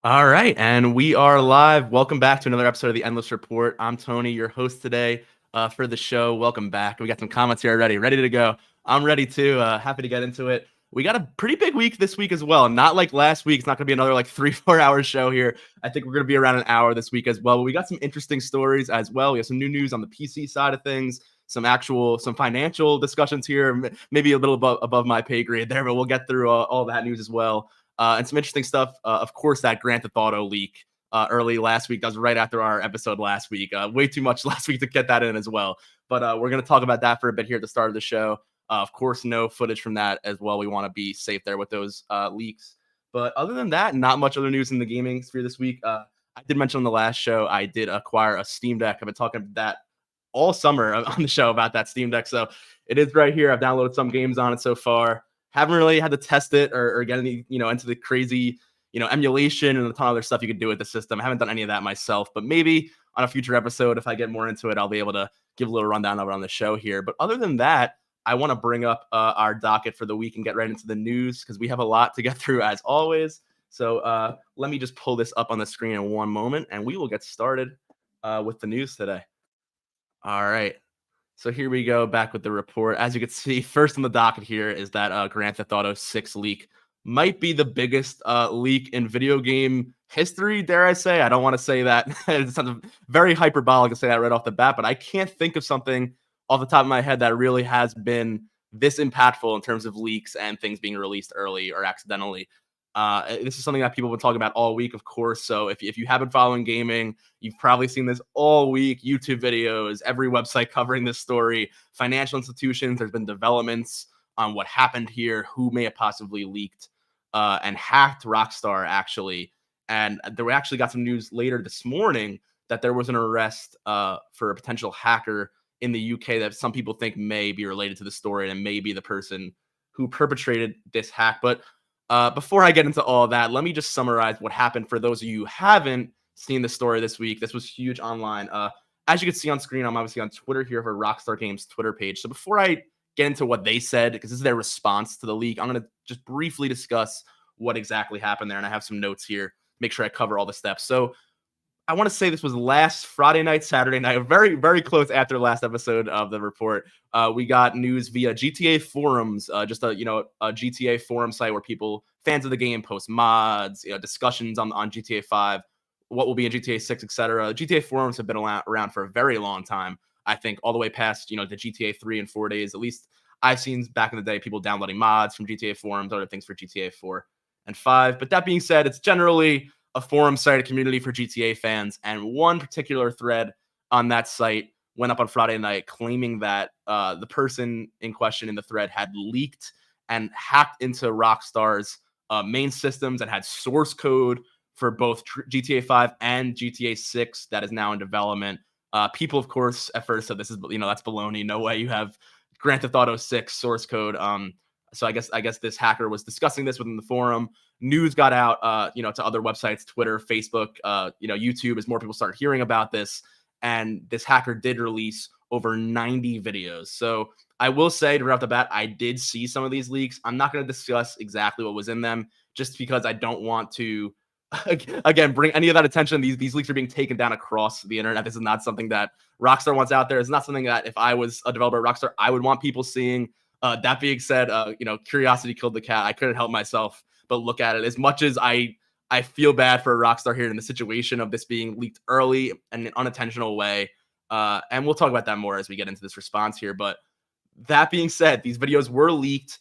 All right, and we are live. Welcome back to another episode of the Endless Report. I'm Tony, your host today for the show. Welcome back. We got some comments here already, ready to go. I'm ready too. Happy to get into it. We got a pretty big week this week as well. Not like last week. It's not going to be another like 3-4 hour show here. I think we're going to be around an hour this week as well. But we got some interesting stories as well. We have some new news on the PC side of things. Some financial discussions here, maybe a little above my pay grade there, but we'll get through all that news as well. And some interesting stuff. Of course, that Grand Theft Auto leak early last week. That was right after our episode last week. Way too much last week to get that in as well. But we're going to talk about that for a bit here at the start of the show. Of course, no footage from that as well. We want to be safe there with those leaks. But other than that, not much other news in the gaming sphere this week. I did mention on the last show, I did acquire a Steam Deck. I've been talking about that all summer on the show about that Steam Deck. So it is right here. I've downloaded some games on it so far. Haven't really had to test it or get any, into the crazy, emulation and a ton of other stuff you could do with the system. I haven't done any of that myself, but maybe on a future episode, if I get more into it, I'll be able to give a little rundown of it on the show here. But other than that, I want to bring up our docket for the week and get right into the news because we have a lot to get through as always. So let me just pull this up on the screen in one moment and we will get started with the news today. All right. So here we go, back with the report. As you can see, first on the docket here is that Grand Theft Auto 6 leak. Might be the biggest leak in video game history, dare I say. I don't want to say that. It sounds very hyperbolic to say that right off the bat, but I can't think of something off the top of my head that really has been this impactful in terms of leaks and things being released early or accidentally. This is something that people have been talking about all week, of course. So if you have been following gaming, you've probably seen this all week. YouTube videos, every website covering this story, financial institutions. There's been developments on what happened here, who may have possibly leaked and hacked Rockstar, actually. And we actually got some news later this morning that there was an arrest for a potential hacker in the UK that some people think may be related to the story and may be the person who perpetrated this hack. But before I get into all that, let me just summarize what happened for those of you who haven't seen the story this week. This was huge online. As you can see on screen, I'm obviously on Twitter here for Rockstar Games Twitter page. So before I get into what they said, because this is their response to the leak, I'm going to just briefly discuss what exactly happened there. And I have some notes here, make sure I cover all the steps. So I want to say this was last Friday night, Saturday night, very, very close after the last episode of the report. We got news via GTA forums, just a GTA forum site where fans of the game, post mods, discussions on GTA 5, what will be in GTA 6, etc. GTA forums have been around for a very long time. I think all the way past the GTA 3 and 4 days. At least I've seen back in the day people downloading mods from GTA forums, other things for GTA 4 and 5. But that being said, it's generally a forum site, a community for GTA fans, and one particular thread on that site went up on Friday night claiming that the person in question in the thread had leaked and hacked into Rockstar's main systems and had source code for both GTA 5 and GTA 6 that is now in development. People, of course, at first said this is that's baloney. No way you have Grand Theft Auto 6 source code. So I guess this hacker was discussing this within the forum. News got out, to other websites, Twitter, Facebook, YouTube, as more people started hearing about this. And this hacker did release over 90 videos. So I will say right off the bat, I did see some of these leaks. I'm not going to discuss exactly what was in them, just because I don't want to, again, bring any of that attention. These leaks are being taken down across the internet. This is not something that Rockstar wants out there. It's not something that if I was a developer at Rockstar, I would want people seeing. That being said, curiosity killed the cat. I couldn't help myself but look at it. As much as I feel bad for Rockstar here in the situation of this being leaked early in an unintentional way. And we'll talk about that more as we get into this response here. But that being said, these videos were leaked.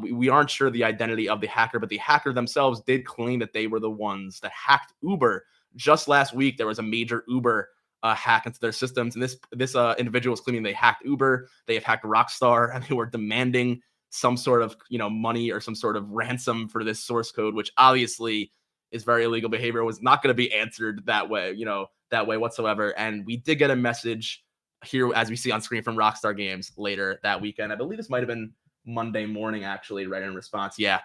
We aren't sure the identity of the hacker, but the hacker themselves did claim that they were the ones that hacked Uber. Just last week, there was a major Uber hack into their systems, and this individual is claiming they hacked Uber, they have hacked Rockstar, and they were demanding some sort of money or some sort of ransom for this source code, which obviously is very illegal behavior. Was not going to be answered that way, whatsoever. And we did get a message here, as we see on screen, from Rockstar Games later that weekend. I believe this might have been Monday morning, actually, right in response, to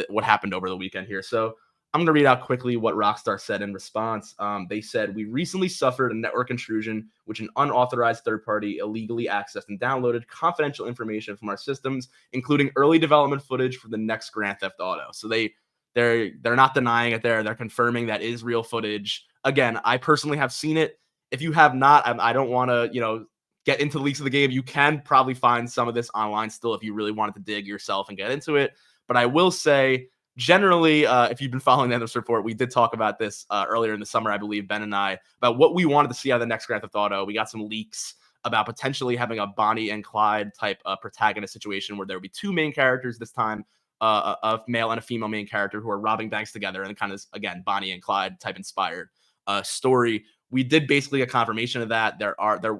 what happened over the weekend here. So I'm going to read out quickly what Rockstar said in response. They said, "We recently suffered a network intrusion, which an unauthorized third party illegally accessed and downloaded confidential information from our systems, including early development footage for the next Grand Theft Auto." So they they're not denying it. They're confirming that is real footage. Again, I personally have seen it. If you have not, I don't want to, get into the leaks of the game. You can probably find some of this online still if you really wanted to dig yourself and get into it. But I will say, generally, if you've been following the Endless Report, we did talk about this earlier in the summer, I believe, Ben and I, about what we wanted to see out of the next Grand Theft Auto. We got some leaks about potentially having a Bonnie and Clyde type protagonist situation where there would be two main characters this time, a male and a female main character who are robbing banks together, and kind of, again, Bonnie and Clyde type inspired story. We did basically a confirmation of that.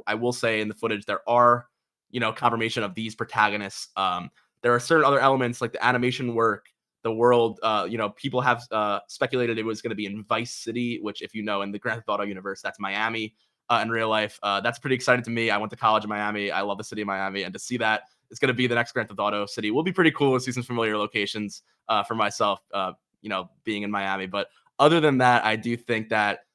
I will say in the footage, there are, confirmation of these protagonists. There are certain other elements like the animation work, the world, people have speculated it was going to be in Vice City, which, if you know, in the Grand Theft Auto universe, that's Miami in real life. That's pretty exciting to me. I went to college in Miami. I love the city of Miami, and to see that it's going to be the next Grand Theft Auto city will be pretty cool to see some familiar locations for myself, being in Miami. But other than that, I do think that,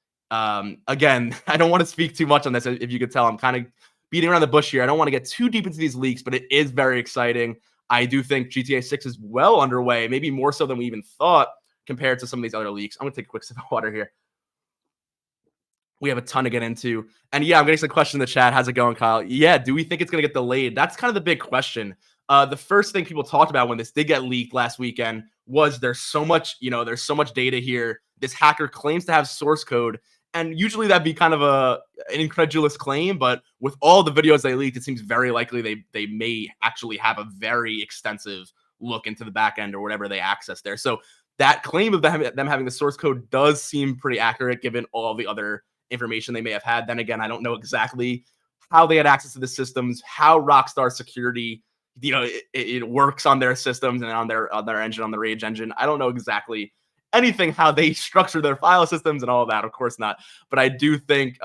again, I don't want to speak too much on this. If you could tell, I'm kind of beating around the bush here. I don't want to get too deep into these leaks, but it is very exciting. I do think GTA 6 is well underway, maybe more so than we even thought compared to some of these other leaks. I'm going to take a quick sip of water here. We have a ton to get into. And yeah, I'm getting some question in the chat. How's it going, Kyle? Yeah, do we think it's going to get delayed? That's kind of the big question. The first thing people talked about when this did get leaked last weekend was there's so much data here. This hacker claims to have source code. And usually that'd be kind of an incredulous claim, but with all the videos they leaked, it seems very likely they may actually have a very extensive look into the back end or whatever they access there. So that claim of them having the source code does seem pretty accurate given all the other information they may have had. Then again, I don't know exactly how they had access to the systems, how Rockstar security, it works on their systems and on their engine, on the Rage engine. I don't know exactly anything how they structure their file systems and all of that. Of course not. But I do think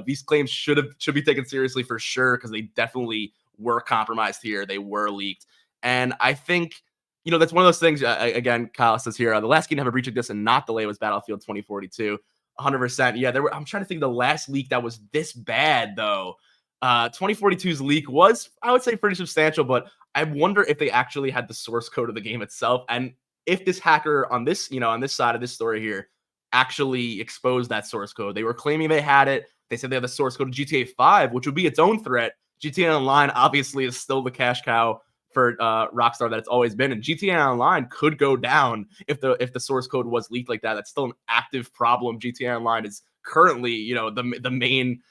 these claims should be taken seriously for sure, because they definitely were compromised here. They were leaked. And I think, that's one of those things. Again, Kyle says here, the last game to have a breach like this and not delay was Battlefield 2042. 100%. Yeah, I'm trying to think of the last leak that was this bad, though. 2042's leak was, I would say, pretty substantial, but I wonder if they actually had the source code of the game itself. And if this hacker on this side of this story here actually exposed that source code. They were claiming they had it. They said they have the source code of GTA 5, which would be its own threat. GTA Online obviously is still the cash cow for Rockstar that it's always been, and GTA Online could go down if the source code was leaked like that. That's still an active problem. GTA Online is currently, the main,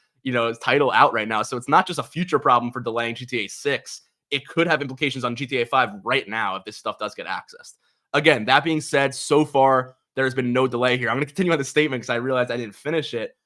title out right now. So it's not just a future problem for delaying GTA 6. It could have implications on GTA 5 right now if this stuff does get accessed. Again, that being said, so far, there's been no delay here. I'm going to continue on the statement because I realized I didn't finish it.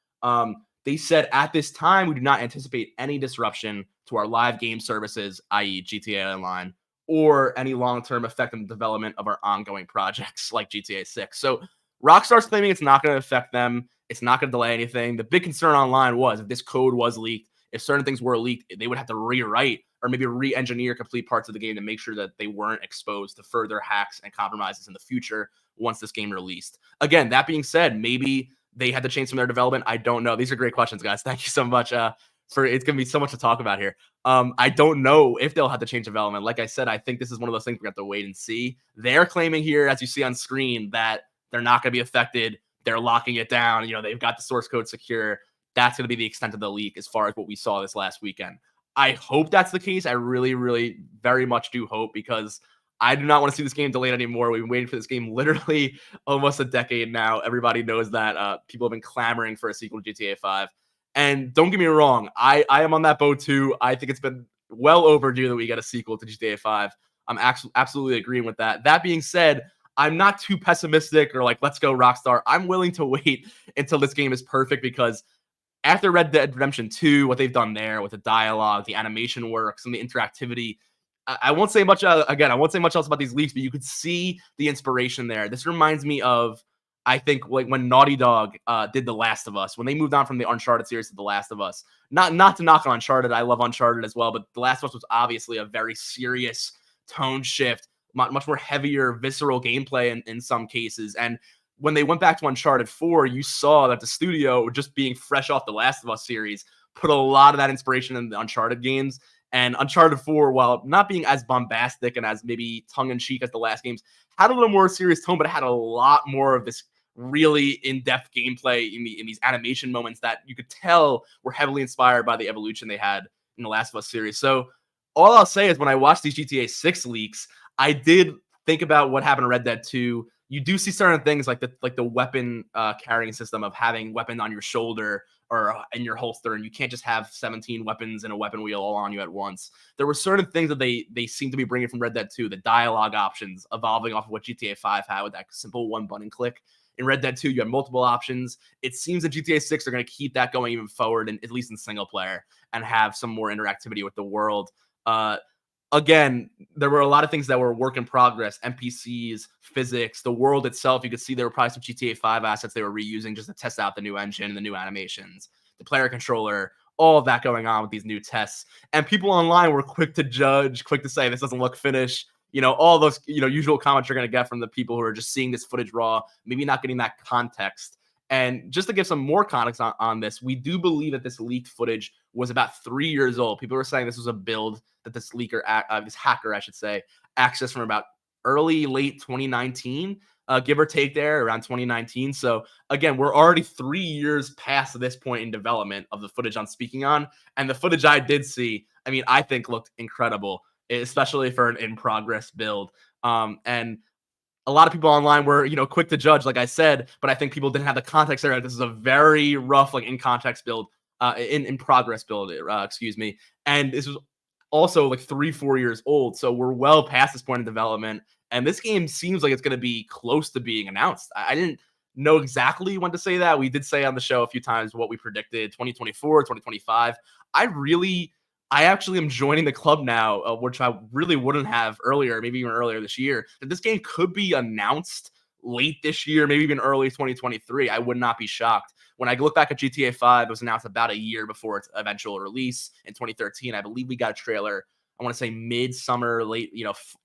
They said, at this time, we do not anticipate any disruption to our live game services, i.e. GTA Online, or any long-term effect on the development of our ongoing projects like GTA 6. So Rockstar's claiming it's not going to affect them. It's not going to delay anything. The big concern online was if this code was leaked, if certain things were leaked, they would have to rewrite or maybe re-engineer complete parts of the game to make sure that they weren't exposed to further hacks and compromises in the future once this game released. Again, that being said, maybe they had to change some of their development. I don't know. These are great questions, guys. Thank you so much for it's going to be so much to talk about here. I don't know if they'll have to change development. Like I said, I think this is one of those things we have to wait and see. They're claiming here, as you see on screen, that they're not going to be affected. They're locking it down. They've got the source code secure. That's going to be the extent of the leak as far as what we saw this last weekend. I hope that's the case. I really, really very much do hope, because I do not want to see this game delayed anymore. We've been waiting for this game literally almost a decade now. Everybody knows that. People have been clamoring for a sequel to GTA 5. And don't get me wrong, I am on that boat too. I think it's been well overdue that we get a sequel to GTA 5. I'm absolutely agreeing with that. That being said, I'm not too pessimistic or like, let's go Rockstar. I'm willing to wait until this game is perfect, because after Red Dead Redemption 2, what they've done there with the dialogue, the animation work, some of the interactivity, I won't say much, again, I won't say much else about these leaks, but you could see the inspiration there. This reminds me of, I think, like when Naughty Dog did The Last of Us, when they moved on from the Uncharted series to The Last of Us. Not to knock on Uncharted, I love Uncharted as well, but The Last of Us was obviously a very serious tone shift, much more heavier, visceral gameplay in some cases. And when they went back to Uncharted 4, you saw that the studio, just being fresh off the Last of Us series, put a lot of that inspiration in the Uncharted games. And Uncharted 4, while not being as bombastic and as maybe tongue-in-cheek as the last games, had a little more serious tone, but it had a lot more of this really in-depth gameplay in these animation moments that you could tell were heavily inspired by the evolution they had in the Last of Us series. So all I'll say is when I watched these GTA 6 leaks, I did think about what happened in Red Dead 2. You do see certain things like the weapon carrying system of having weapon on your shoulder or in your holster, and you can't just have 17 weapons in a weapon wheel all on you at once. There were certain things that they seem to be bringing from Red Dead 2, the dialogue options evolving off of what GTA 5 had with that simple one button click. In Red Dead 2, you have multiple options. It seems that GTA 6 are going to keep that going even forward, and at least in single player, and have some more interactivity with the world. Again, there were a lot of things that were work in progress, NPCs, physics, the world itself. You could see there were probably some GTA 5 assets they were reusing just to test out the new engine and the new animations, the player controller, all of that going on with these new tests. And people online were quick to judge, quick to say this doesn't look finished. All those, usual comments you're going to get from the people who are just seeing this footage raw, maybe not getting that context. And just to give some more context on this, we do believe that this leaked footage was about 3 years old. People were saying this was a build that this hacker, I should say, accessed from about late 2019, give or take there, around 2019. So again, we're already 3 years past this point in development of the footage I'm speaking on. And the footage I did see, I think looked incredible, especially for an in-progress build. And a lot of people online were, quick to judge, like I said, but I think people didn't have the context there. This is a very rough, in context build, in progress build, excuse me. And this was also 3-4 years old. So we're well past this point in development. And this game seems like it's going to be close to being announced. I didn't know exactly when to say that. We did say on the show a few times what we predicted, 2024, 2025. I actually am joining the club now, which I really wouldn't have earlier, maybe even earlier this year, that this game could be announced late this year, maybe even early 2023. I would not be shocked. When I look back at GTA 5, it was announced about a year before its eventual release in 2013. I believe we got a trailer, I want to say mid-summer, late,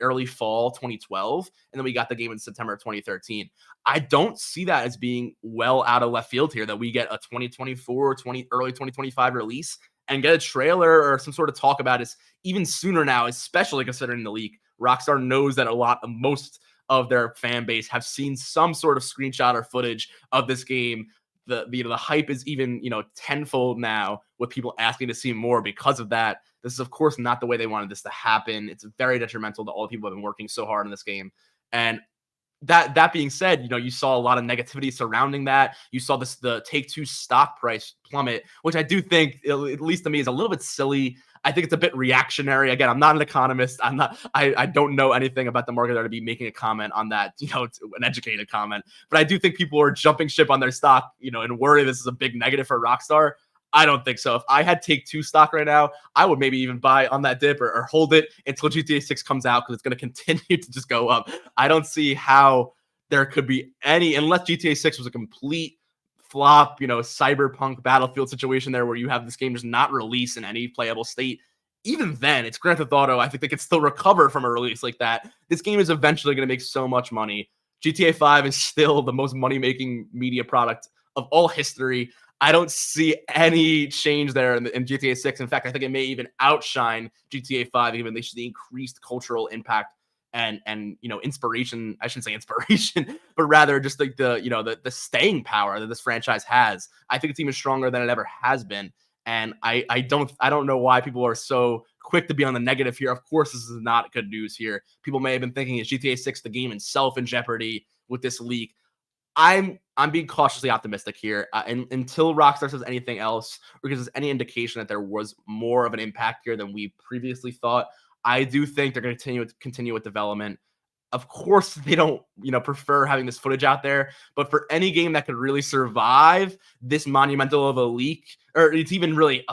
early fall 2012, and then we got the game in September of 2013. I don't see that as being well out of left field here, that we get a 2024, early 2025 release and get a trailer or some sort of talk about it even sooner now, especially considering the leak. Rockstar knows that most of their fan base have seen some sort of screenshot or footage of this game. The hype is even, tenfold now with people asking to see more because of that. This is, of course, not the way they wanted this to happen. It's very detrimental to all the people who have been working so hard on this game. And that being said, you saw a lot of negativity surrounding that. You saw the Take-Two stock price plummet, which I do think, at least to me, is a little bit silly. I think it's a bit reactionary. Again, I'm not an economist. I don't know anything about the market to be making a comment on that, an educated comment. But I do think people are jumping ship on their stock, and worry this is a big negative for Rockstar. I don't think so. If I had Take-Two stock right now, I would maybe even buy on that dip or hold it until GTA 6 comes out, because it's going to continue to just go up. I don't see how there could be any, unless GTA 6 was a complete flop, cyberpunk Battlefield situation there where you have this game just not release in any playable state. Even then, it's Grand Theft Auto. I think they could still recover from a release like that. This game is eventually going to make so much money. GTA 5 is still the most money-making media product of all history. I don't see any change there in GTA 6. In fact, I think it may even outshine GTA 5, even the increased cultural impact and inspiration. I shouldn't say inspiration, but rather just the staying power that this franchise has. I think it's even stronger than it ever has been. And I don't know why people are so quick to be on the negative here. Of course, this is not good news here. People may have been thinking, is GTA 6 the game itself in jeopardy with this leak? I'm being cautiously optimistic here, and until Rockstar says anything else or gives us any indication that there was more of an impact here than we previously thought. I do think they're going to continue with development. Of course, they don't prefer having this footage out there, but for any game that could really survive this monumental of a leak, or it's even really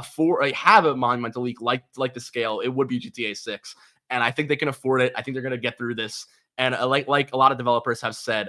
have a monumental leak like the scale, it would be GTA 6, and I think they can afford it. I think they're going to get through this. And like a lot of developers have said,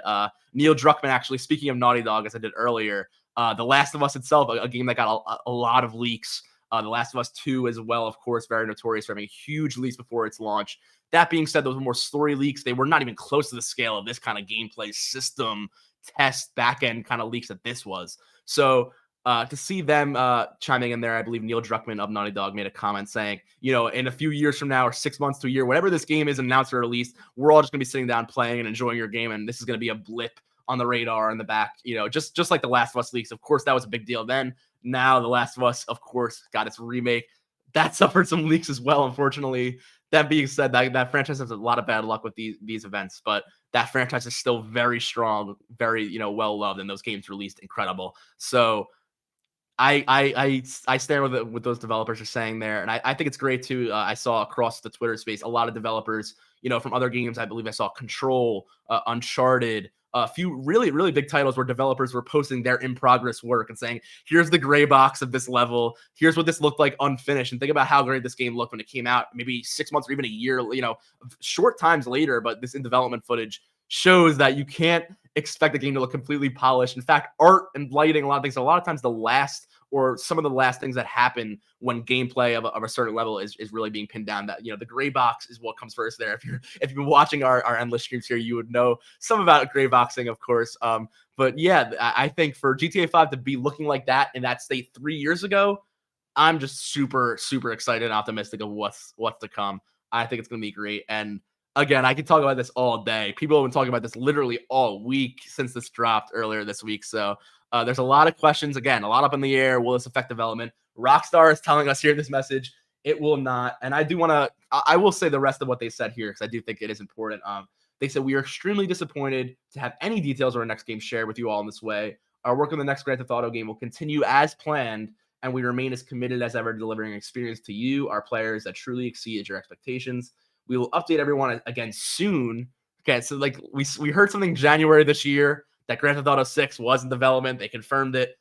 Neil Druckmann, actually, speaking of Naughty Dog, as I did earlier, The Last of Us itself, a game that got a lot of leaks. The Last of Us 2 as well, of course, very notorious for having huge leaks before its launch. That being said, those were more story leaks. They were not even close to the scale of this kind of gameplay system test backend kind of leaks that this was. So To see them chiming in there, I believe Neil Druckmann of Naughty Dog made a comment saying, in a few years from now, or 6 months to a year, whenever this game is announced or released, we're all just going to be sitting down playing and enjoying your game, and this is going to be a blip on the radar in the back, just like the Last of Us leaks. Of course, that was a big deal then. Now, the Last of Us, of course, got its remake. That suffered some leaks as well, unfortunately. That being said, that franchise has a lot of bad luck with these events, but that franchise is still very strong, very well loved, and those games released incredible. So I stand with what those developers are saying there, and I think it's great too. I saw across the Twitter space a lot of developers, from other games. I believe I saw Control, Uncharted, a few really really big titles where developers were posting their in progress work and saying, "Here's the gray box of this level. Here's what this looked like unfinished." And think about how great this game looked when it came out, maybe 6 months or even a year, short times later. But this in development footage shows that you can't expect the game to look completely polished. In fact, art and lighting, a lot of things, a lot of times the last or some of the last things that happen when gameplay of a certain level is really being pinned down. That the gray box is what comes first there. If you've been watching our endless streams here, you would know some about gray boxing, of course. But yeah, I think for GTA 5 to be looking like that in that state 3 years ago, I'm just super, super excited and optimistic of what's to come. I think it's going to be great. And again, I could talk about this all day. People have been talking about this literally all week since this dropped earlier this week. So there's a lot of questions. Again, a lot up in the air. Will this affect development? Rockstar is telling us here in this message it will not. And I do want to. I will say the rest of what they said here because I do think it is important. They said we are extremely disappointed to have any details of our next game shared with you all in this way. Our work on the next Grand Theft Auto game will continue as planned, and we remain as committed as ever to delivering an experience to you, our players, that truly exceeds your expectations. We will update everyone again soon. Okay, so like we heard something January this year that Grand Theft Auto 6 was in development. They confirmed it.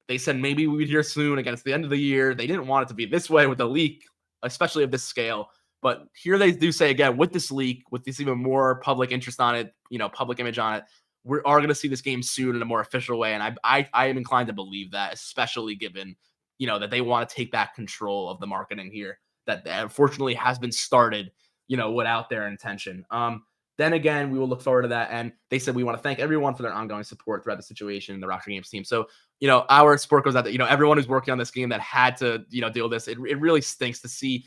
They said maybe we would hear soon. Again, it's the end of the year. They didn't want it to be this way with a leak, especially of this scale. But here they do say again, with this leak, with this even more public interest on it, public image on it, we are going to see this game soon in a more official way. And I am inclined to believe that, especially given, that they want to take back control of the marketing here that unfortunately has been started, without their intention. Then again, we will look forward to that. And they said we want to thank everyone for their ongoing support throughout the situation, the Rockstar Games team. So, our support goes out to, everyone who's working on this game that had to, deal with this. It really stinks to see,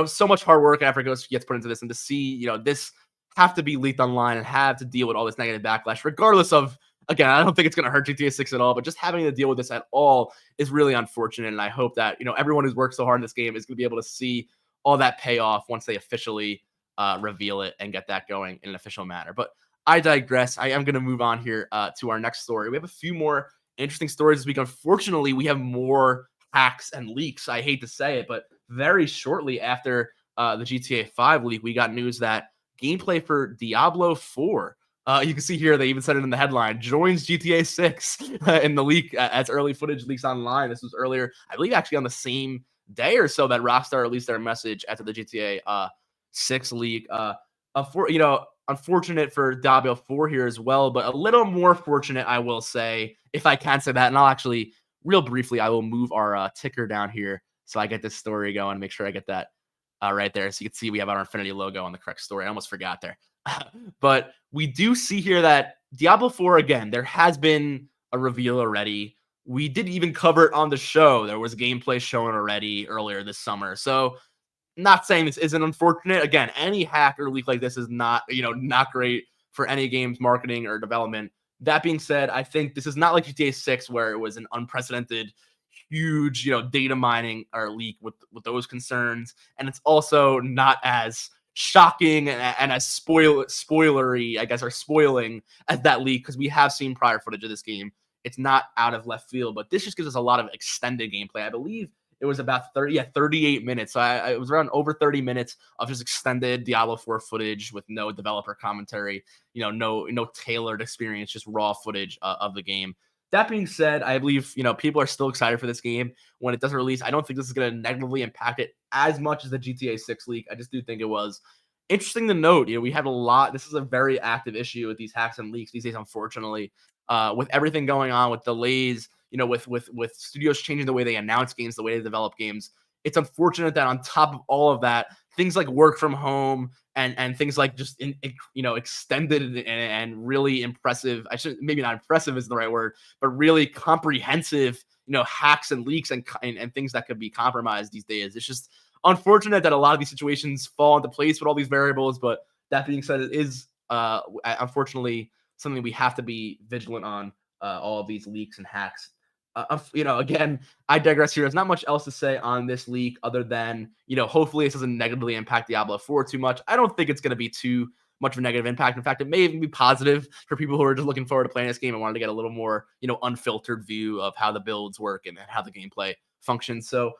so much hard work and effort gets put into this, and to see, this have to be leaked online and have to deal with all this negative backlash, regardless of, again, I don't think it's going to hurt GTA 6 at all, but just having to deal with this at all is really unfortunate. And I hope that, everyone who's worked so hard in this game is going to be able to see all that payoff once they officially reveal it and get that going in an official manner. But I digress. I am going to move on here to our next story. We have a few more interesting stories this week. Unfortunately, we have more hacks and leaks. I hate to say it, but very shortly after the GTA 5 leak, we got news that gameplay for Diablo 4, you can see here, they even said it in the headline, joins GTA 6 in the leak as early footage leaks online. This was earlier, I believe, actually on the same day or so that Rockstar released their message after the GTA 6 leak. Unfortunate for Diablo 4 here as well, but a little more fortunate, I will say, if I can say that. And I'll actually, real briefly, I will move our ticker down here so I get this story going. Make sure I get that right there. So you can see we have our Infinity logo on the correct story. I almost forgot there. But we do see here that Diablo 4, again, there has been a reveal already. We did even cover it on the show. There was gameplay shown already earlier this summer. So not saying this isn't unfortunate. Again, any hack or leak like this is not great for any game's marketing or development. That being said, I think this is not like GTA 6 where it was an unprecedented, huge, data mining or leak with those concerns. And it's also not as shocking and as spoilery, I guess, or spoiling as that leak, because we have seen prior footage of this game. It's not out of left field, but this just gives us a lot of extended gameplay. I believe it was about 38 minutes. So it was around over 30 minutes of just extended Diablo 4 footage with no developer commentary, no tailored experience, just raw footage of the game. That being said, I believe, people are still excited for this game when it doesn't release. I don't think this is going to negatively impact it as much as the GTA 6 leak. I just do think it was interesting to note. We had a lot. This is a very active issue with these hacks and leaks these days, unfortunately, with everything going on with delays, with studios changing the way they announce games, the way they develop games. It's unfortunate that on top of all of that, things like work from home and things like just extended and really impressive. I should maybe not impressive is the right word, but really comprehensive hacks and leaks and things that could be compromised these days. It's just unfortunate that a lot of these situations fall into place with all these variables. But that being said, it is unfortunately something we have to be vigilant on. All of these leaks and hacks. Again, I digress here. There's not much else to say on this leak other than, hopefully this doesn't negatively impact Diablo 4 too much. I don't think it's going to be too much of a negative impact. In fact, it may even be positive for people who are just looking forward to playing this game and wanted to get a little more, unfiltered view of how the builds work and how the gameplay functions. So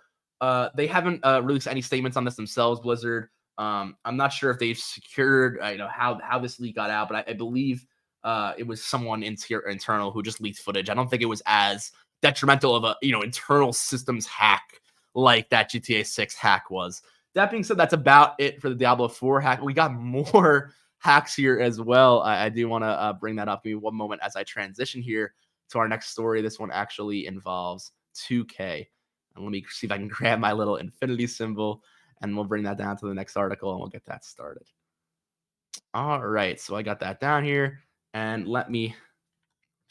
they haven't released any statements on this themselves, Blizzard. I'm not sure if they've secured, how this leak got out, but I believe it was someone internal who just leaked footage. I don't think it was as detrimental of a internal systems hack like that GTA 6 hack was. That being said, that's about it for the Diablo 4 hack. We got more hacks here as well. I do want to bring that up. Give me one moment as I transition here to our next story. This one actually involves 2K. And let me see if I can grab my little infinity symbol, and we'll bring that down to the next article, and we'll get that started. All right, so I got that down here, and let me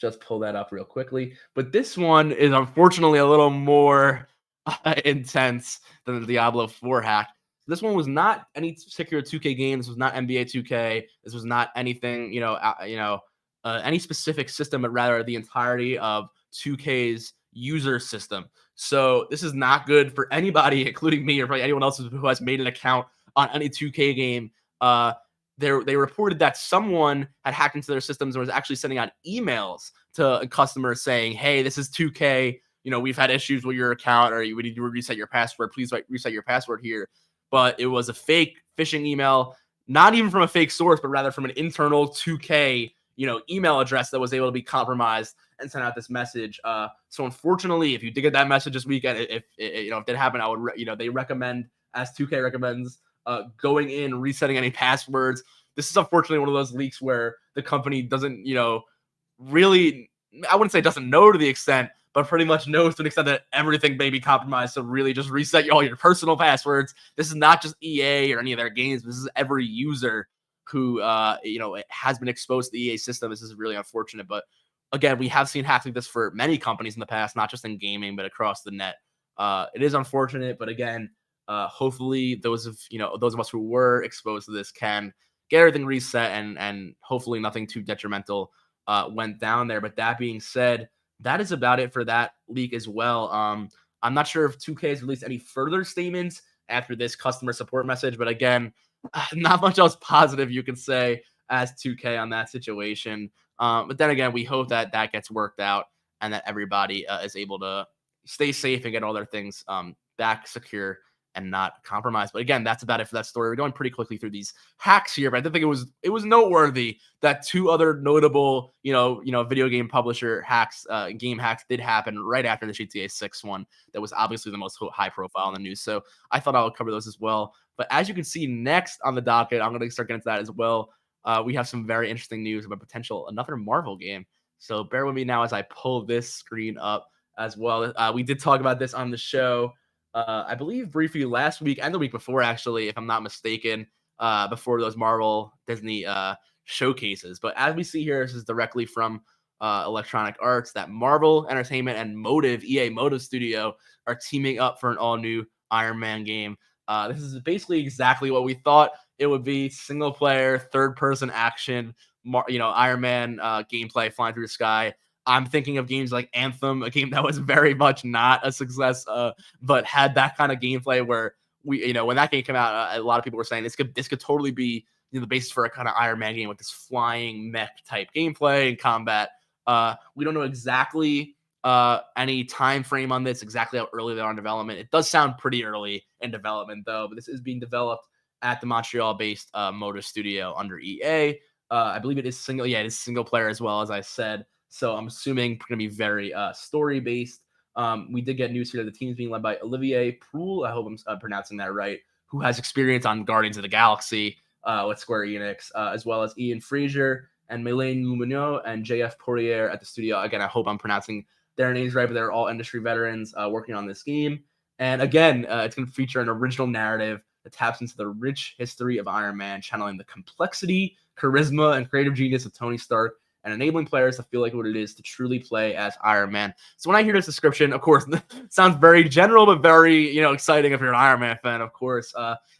just pull that up real quickly. But this one is unfortunately a little more intense than the Diablo 4 hack. This one was not any particular 2K game. This was not NBA 2K. This was not anything, any specific system, but rather the entirety of 2K's user system. So this is not good for anybody, including me or probably anyone else who has made an account on any 2K game. They reported that someone had hacked into their systems and was actually sending out emails to customers saying, "Hey, this is 2K. We've had issues with your account, or we need to reset your password. Please reset your password here." But it was a fake phishing email, not even from a fake source, but rather from an internal 2K, email address that was able to be compromised and sent out this message. So unfortunately, if you did get that message this weekend, if that happened, I would, they recommend, as 2K recommends, going in, resetting any passwords. This is unfortunately one of those leaks where the company doesn't, really, I wouldn't say doesn't know to the extent, but pretty much knows to an extent that everything may be compromised. So really just reset all your personal passwords. This is not just EA or any of their games. This is every user who, has been exposed to the EA system. This is really unfortunate. But again, we have seen hacks like this for many companies in the past, not just in gaming, but across the net. It is unfortunate, but again, hopefully those of us who were exposed to this can get everything reset and hopefully nothing too detrimental went down there. But that being said, that is about it for that leak as well. I'm not sure if 2K has released any further statements after this customer support message, but again, not much else positive you can say as 2K on that situation. But then again, we hope that that gets worked out and that everybody is able to stay safe and get all their things back secure and not compromised. But again, that's about it for that story. We're going pretty quickly through these hacks here, but I did think it was noteworthy that two other notable, video game publisher hacks, game hacks did happen right after the GTA 6 one. That was obviously the most high profile in the news. So I thought I would cover those as well. But as you can see next on the docket, I'm going to start getting into that as well. We have some very interesting news about another Marvel game. So bear with me now as I pull this screen up as well. We did talk about this on the show. I believe briefly last week and the week before, actually, if I'm not mistaken, before those Marvel Disney showcases. But as we see here, this is directly from Electronic Arts, that Marvel Entertainment and EA Motive Studio are teaming up for an all-new Iron Man game. This is basically exactly what we thought it would be: single-player, third-person action, Iron Man gameplay flying through the sky. I'm thinking of games like Anthem, a game that was very much not a success, but had that kind of gameplay where when that game came out, a lot of people were saying this could totally be the basis for a kind of Iron Man game with this flying mech type gameplay and combat. We don't know exactly any time frame on this, exactly how early they are in development. It does sound pretty early in development though, but this is being developed at the Montreal-based Motive Studio under EA. I believe it is single player as well, as I said. So I'm assuming it's going to be very story-based. We did get news here that the team is being led by Olivier Proul. I hope I'm pronouncing that right, who has experience on Guardians of the Galaxy with Square Enix, as well as Ian Fraser and Mélène Lumineau and JF Poirier at the studio. Again, I hope I'm pronouncing their names right, but they're all industry veterans working on this game. And again, it's going to feature an original narrative that taps into the rich history of Iron Man, channeling the complexity, charisma, and creative genius of Tony Stark, and enabling players to feel like what it is to truly play as Iron Man. So when I hear this description, of course, sounds very general, but very, exciting if you're an Iron Man fan, of course.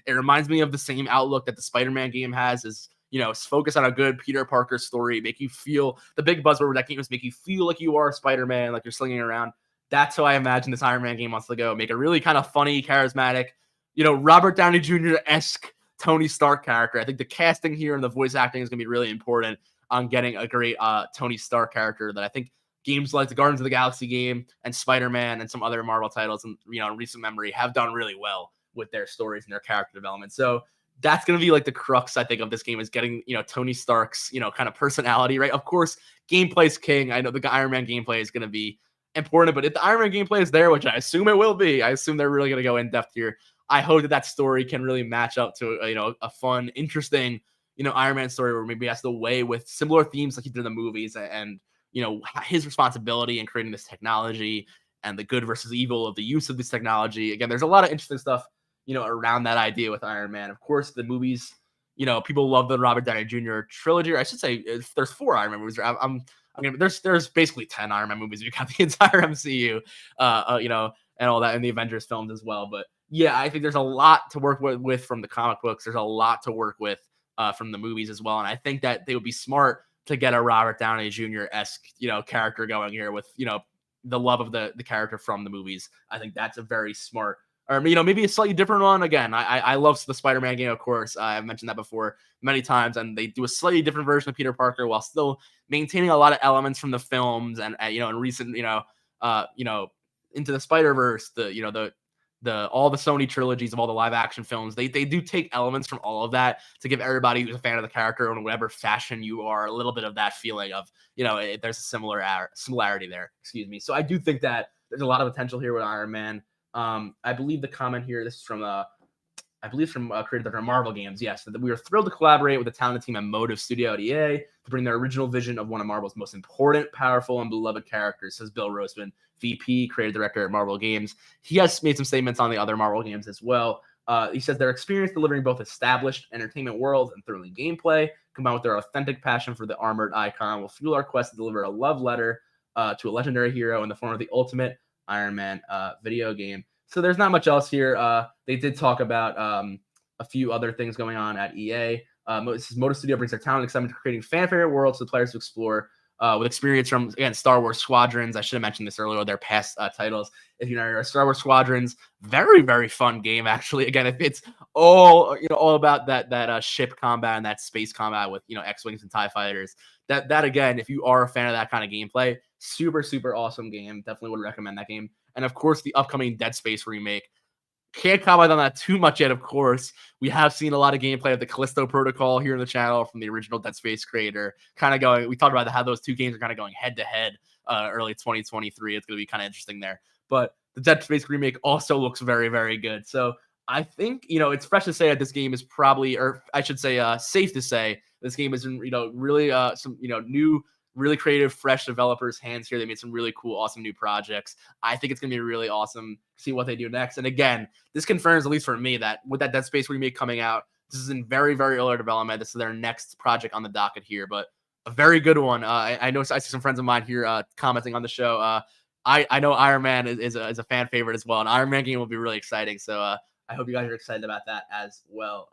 It reminds me of the same outlook that the Spider-Man game has, is, focus on a good Peter Parker story, make you feel, the big buzzword of that game is make you feel like you are Spider-Man, like you're slinging around. That's how I imagine this Iron Man game wants to go. Make a really kind of funny, charismatic, Robert Downey Jr.-esque Tony Stark character. I think the casting here and the voice acting is going to be really important on getting a great Tony Stark character that I think games like the Guardians of the Galaxy game and Spider-Man and some other Marvel titles in recent memory have done really well with their stories and their character development. So that's going to be like the crux, I think, of this game, is getting, Tony Stark's, kind of personality, right? Of course, gameplay's king. I know the Iron Man gameplay is going to be important, but if the Iron Man gameplay is there, which I assume it will be, I assume they're really going to go in depth here. I hope that story can really match up to, a fun, interesting, Iron Man story where maybe he has to weigh with similar themes like he did in the movies and, his responsibility in creating this technology and the good versus evil of the use of this technology. Again, there's a lot of interesting stuff, around that idea with Iron Man. Of course, the movies, people love the Robert Downey Jr. trilogy. Or I should say there's 4 Iron Man movies. There's basically 10 Iron Man movies if you count the entire MCU, and all that, and the Avengers films as well. But yeah, I think there's a lot to work with from the comic books. There's a lot to work with from the movies as well. And I think that they would be smart to get a Robert Downey Jr.-esque, character going here with, the love of the character from the movies. I think that's a very smart, or, maybe a slightly different one. Again, I love the Spider-Man game, of course. I've mentioned that before many times, and they do a slightly different version of Peter Parker while still maintaining a lot of elements from the films and in recent, Into the Spider-Verse, all the Sony trilogies of all the live action films, they do take elements from all of that to give everybody who's a fan of the character in whatever fashion you are a little bit of that feeling of, there's a similarity there. Excuse me. So I do think that there's a lot of potential here with Iron Man. I believe the comment here, this is from created by Marvel Games. Yes, that we are thrilled to collaborate with the talented team at Motive Studio at EA to bring their original vision of one of Marvel's most important, powerful, and beloved characters, says Bill Roseman, VP, creative director at Marvel Games. He has made some statements on the other Marvel games as well. He says their experience delivering both established entertainment worlds and thrilling gameplay, combined with their authentic passion for the armored icon, will fuel our quest to deliver a love letter to a legendary hero in the form of the ultimate Iron Man video game. So there's not much else here. They did talk about a few other things going on at EA. Motor Studio brings their talent and excitement to creating fan favorite worlds for the players to explore with experience from, again, Star Wars Squadrons. I should have mentioned this earlier, their past titles. If you know Star Wars Squadrons, very, very fun game, actually. Again, if it's all about that ship combat and that space combat with, X-Wings and TIE fighters, that again, if you are a fan of that kind of gameplay, super, super awesome game. Definitely would recommend that game. And of course, the upcoming Dead Space remake. Can't comment on that too much yet, of course. We have seen a lot of gameplay of the Callisto Protocol here in the channel from the original Dead Space creator. We talked about how those two games are kind of going head to head early 2023. It's going to be kind of interesting there. But the Dead Space remake also looks very, very good. So I think, it's fresh to say that this game is probably, or I should say, safe to say this game is in, really some, new, really creative, fresh developers' hands here. They made some really cool, awesome new projects. I think it's going to be really awesome to see what they do next. And again, this confirms, at least for me, that with that Dead Space remake coming out, this is in very, very early development. This is their next project on the docket here, but a very good one. I know I see some friends of mine here commenting on the show. I know Iron Man is a fan favorite as well. An Iron Man game will be really exciting. So I hope you guys are excited about that as well.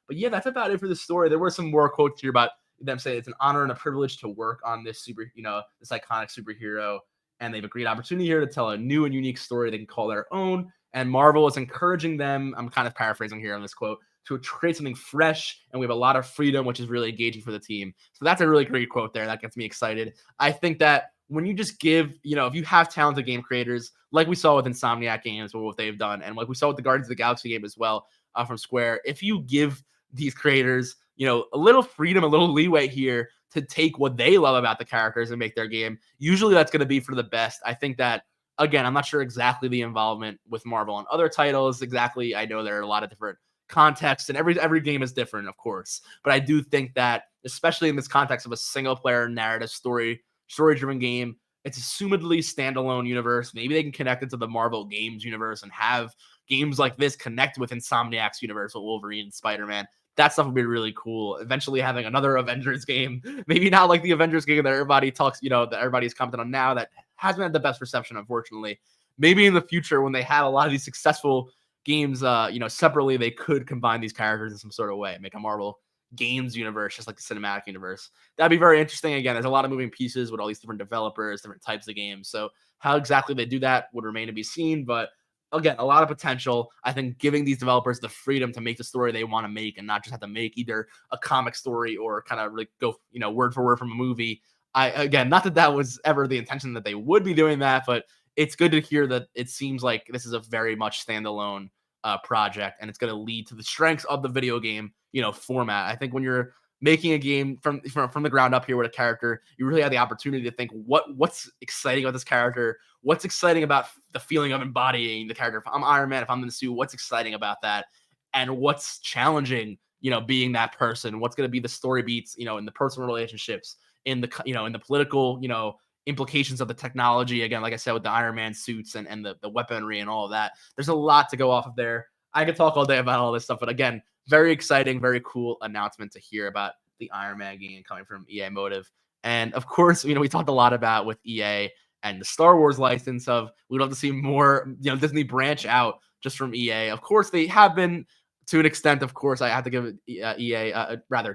But yeah, that's about it for the story. There were some more quotes here about them saying it's an honor and a privilege to work on this this iconic superhero, and they have a great opportunity here to tell a new and unique story they can call their own. And Marvel is encouraging them, I'm kind of paraphrasing here on this quote, to create something fresh, and we have a lot of freedom, which is really engaging for the team. So that's a really great quote there. That gets me excited. I think that when you just give, if you have talented game creators, like we saw with Insomniac Games, or what they've done, and like we saw with the Guardians of the Galaxy game as well from Square, if you give these creators, a little freedom, a little leeway here to take what they love about the characters and make their game, usually that's going to be for the best. I think that, again, I'm not sure exactly the involvement with Marvel on other titles. Exactly. I know there are a lot of different contexts, and every game is different, of course. But I do think that, especially in this context of a single player narrative story-driven game, it's assumedly standalone universe. Maybe they can connect it to the Marvel Games universe and have, games like this connect with Insomniac's universe with Wolverine and Spider-Man. That stuff would be really cool. Eventually having another Avengers game, maybe not like the Avengers game that everybody talks, that everybody's commenting on now, that hasn't had the best reception, unfortunately. Maybe in the future when they have a lot of these successful games, separately, they could combine these characters in some sort of way, make a Marvel games universe, just like the cinematic universe. That'd be very interesting. Again, there's a lot of moving pieces with all these different developers, different types of games. So how exactly they do that would remain to be seen. But again, a lot of potential. I think giving these developers the freedom to make the story they want to make and not just have to make either a comic story or kind of like go, word for word from a movie. Not that was ever the intention that they would be doing that, but it's good to hear that it seems like this is a very much standalone project, and it's going to lead to the strengths of the video game, format. I think when you're making a game from the ground up here with a character, you really have the opportunity to think what's exciting about this character, what's exciting about the feeling of embodying the character. If I'm Iron Man, if I'm in the suit, what's exciting about that, and what's challenging, being that person. What's going to be the story beats, in the personal relationships, in the in the political, implications of the technology. Again, like I said, with the Iron Man suits and the weaponry and all of that, there's a lot to go off of there. I could talk all day about all this stuff, but again, very exciting, very cool announcement to hear about the Iron Man game coming from EA Motive. And of course, we talked a lot about with EA and the Star Wars license of we'd love to see more, Disney branch out just from EA. Of course, they have been to an extent. Of course, I have to give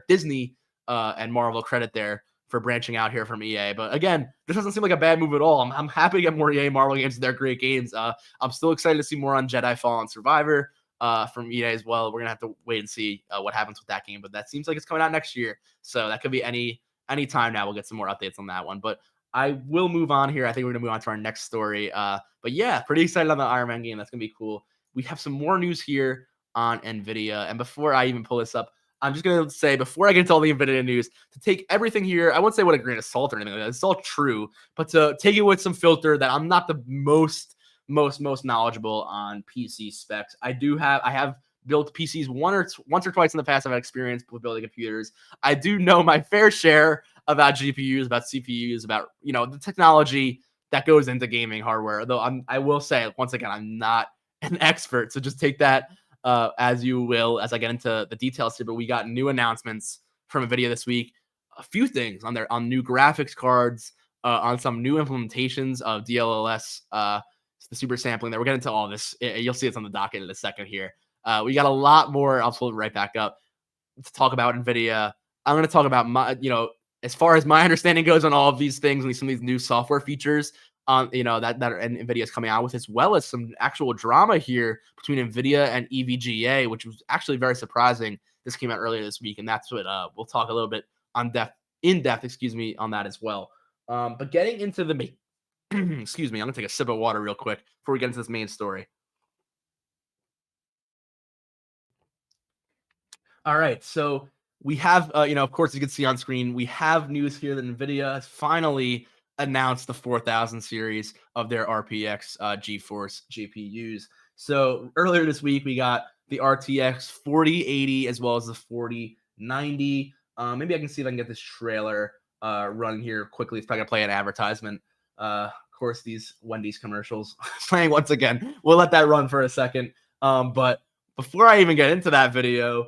Disney and Marvel credit there for branching out here from EA. But again, this doesn't seem like a bad move at all. I'm happy to get more EA Marvel games. They're great games. I'm still excited to see more on Jedi Fallen Survivor from EA as well. We're going to have to wait and see what happens with that game. But that seems like it's coming out next year. So that could be any time now. We'll get some more updates on that one. But I will move on here. I think we're going to move on to our next story. But yeah, pretty excited on the Iron Man game. That's going to be cool. We have some more news here on NVIDIA. And before I even pull this up, I'm just going to say, before I get into all the NVIDIA news, to take everything here, I won't say what a grain of salt or anything like that. It's all true, but to take it with some filter that I'm not the most knowledgeable on PC specs. I have built PCs once or twice in the past. I've had experience with building computers. I do know my fair share about GPUs, about CPUs, about, the technology that goes into gaming hardware. Though I will say, once again, I'm not an expert. So just take that as you will, as I get into the details here. But we got new announcements from NVIDIA this week. A few things on new graphics cards, on some new implementations of DLSS, the super sampling there. We're getting into all this. You'll see it's on the docket in a second here. We got a lot more. I'll pull it right back up to talk about NVIDIA. I'm going to talk about as far as my understanding goes on all of these things and some of these new software features that NVIDIA is coming out with, as well as some actual drama here between NVIDIA and EVGA, which was actually very surprising. This came out earlier this week, and that's what we'll talk a little bit in depth, on that as well. But getting into the main, excuse me, I'm gonna take a sip of water real quick before we get into this main story. All right, so we have, of course, you can see on screen, we have news here that NVIDIA has finally announced the 4000 series of their RPX GeForce GPUs. So earlier this week, we got the RTX 4080 as well as the 4090. Maybe I can see if I can get this trailer running here quickly. It's probably gonna play an advertisement. Of course, these Wendy's commercials playing once again. We'll let that run for a second. But before I even get into that video,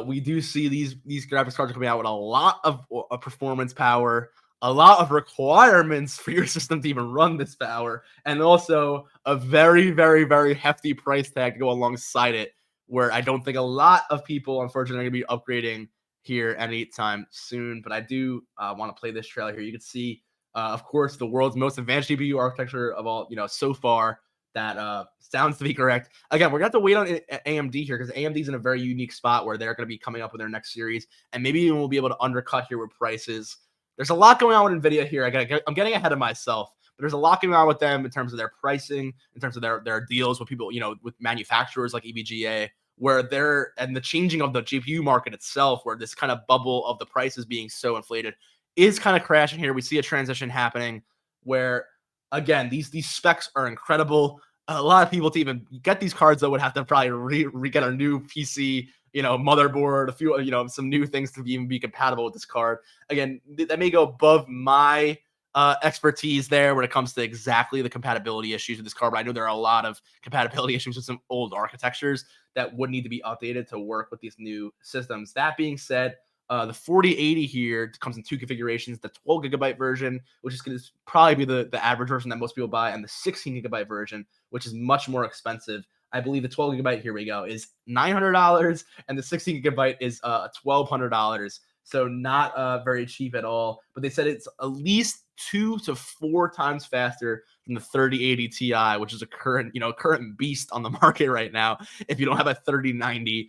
we do see these graphics cards are coming out with a lot of performance power, a lot of requirements for your system to even run this power, and also a very, very, very hefty price tag to go alongside it, where I don't think a lot of people, unfortunately, are going to be upgrading here anytime soon. But I do want to play this trailer here. You can see, of course, the world's most advanced GPU architecture of all, so far. That sounds to be correct. Again, we're going to have to wait on AMD here because AMD's in a very unique spot where they're going to be coming up with their next series, and maybe even we'll be able to undercut here with prices. There's a lot going on with NVIDIA here. I'm getting ahead of myself, but there's a lot going on with them in terms of their pricing, in terms of their deals with people, with manufacturers like EVGA, where and the changing of the GPU market itself, where this kind of bubble of the prices being so inflated is kind of crashing here. We see a transition happening where, again, these specs are incredible. A lot of people to even get these cards, though, would have to probably get a new PC, motherboard, a few, some new things to even be compatible with this card. Again, that may go above my expertise there when it comes to exactly the compatibility issues with this card. But I know there are a lot of compatibility issues with some old architectures that would need to be updated to work with these new systems. That being said, the 4080 here comes in two configurations: the 12 gigabyte version, which is going to probably be the average version that most people buy, and the 16 gigabyte version, which is much more expensive. I believe the 12 gigabyte, here we go, is $900, and the 16 gigabyte is $1,200. So not very cheap at all. But they said it's at least 2 to 4 times faster than the 3080 Ti, which is a current beast on the market right now. If you don't have a 3090,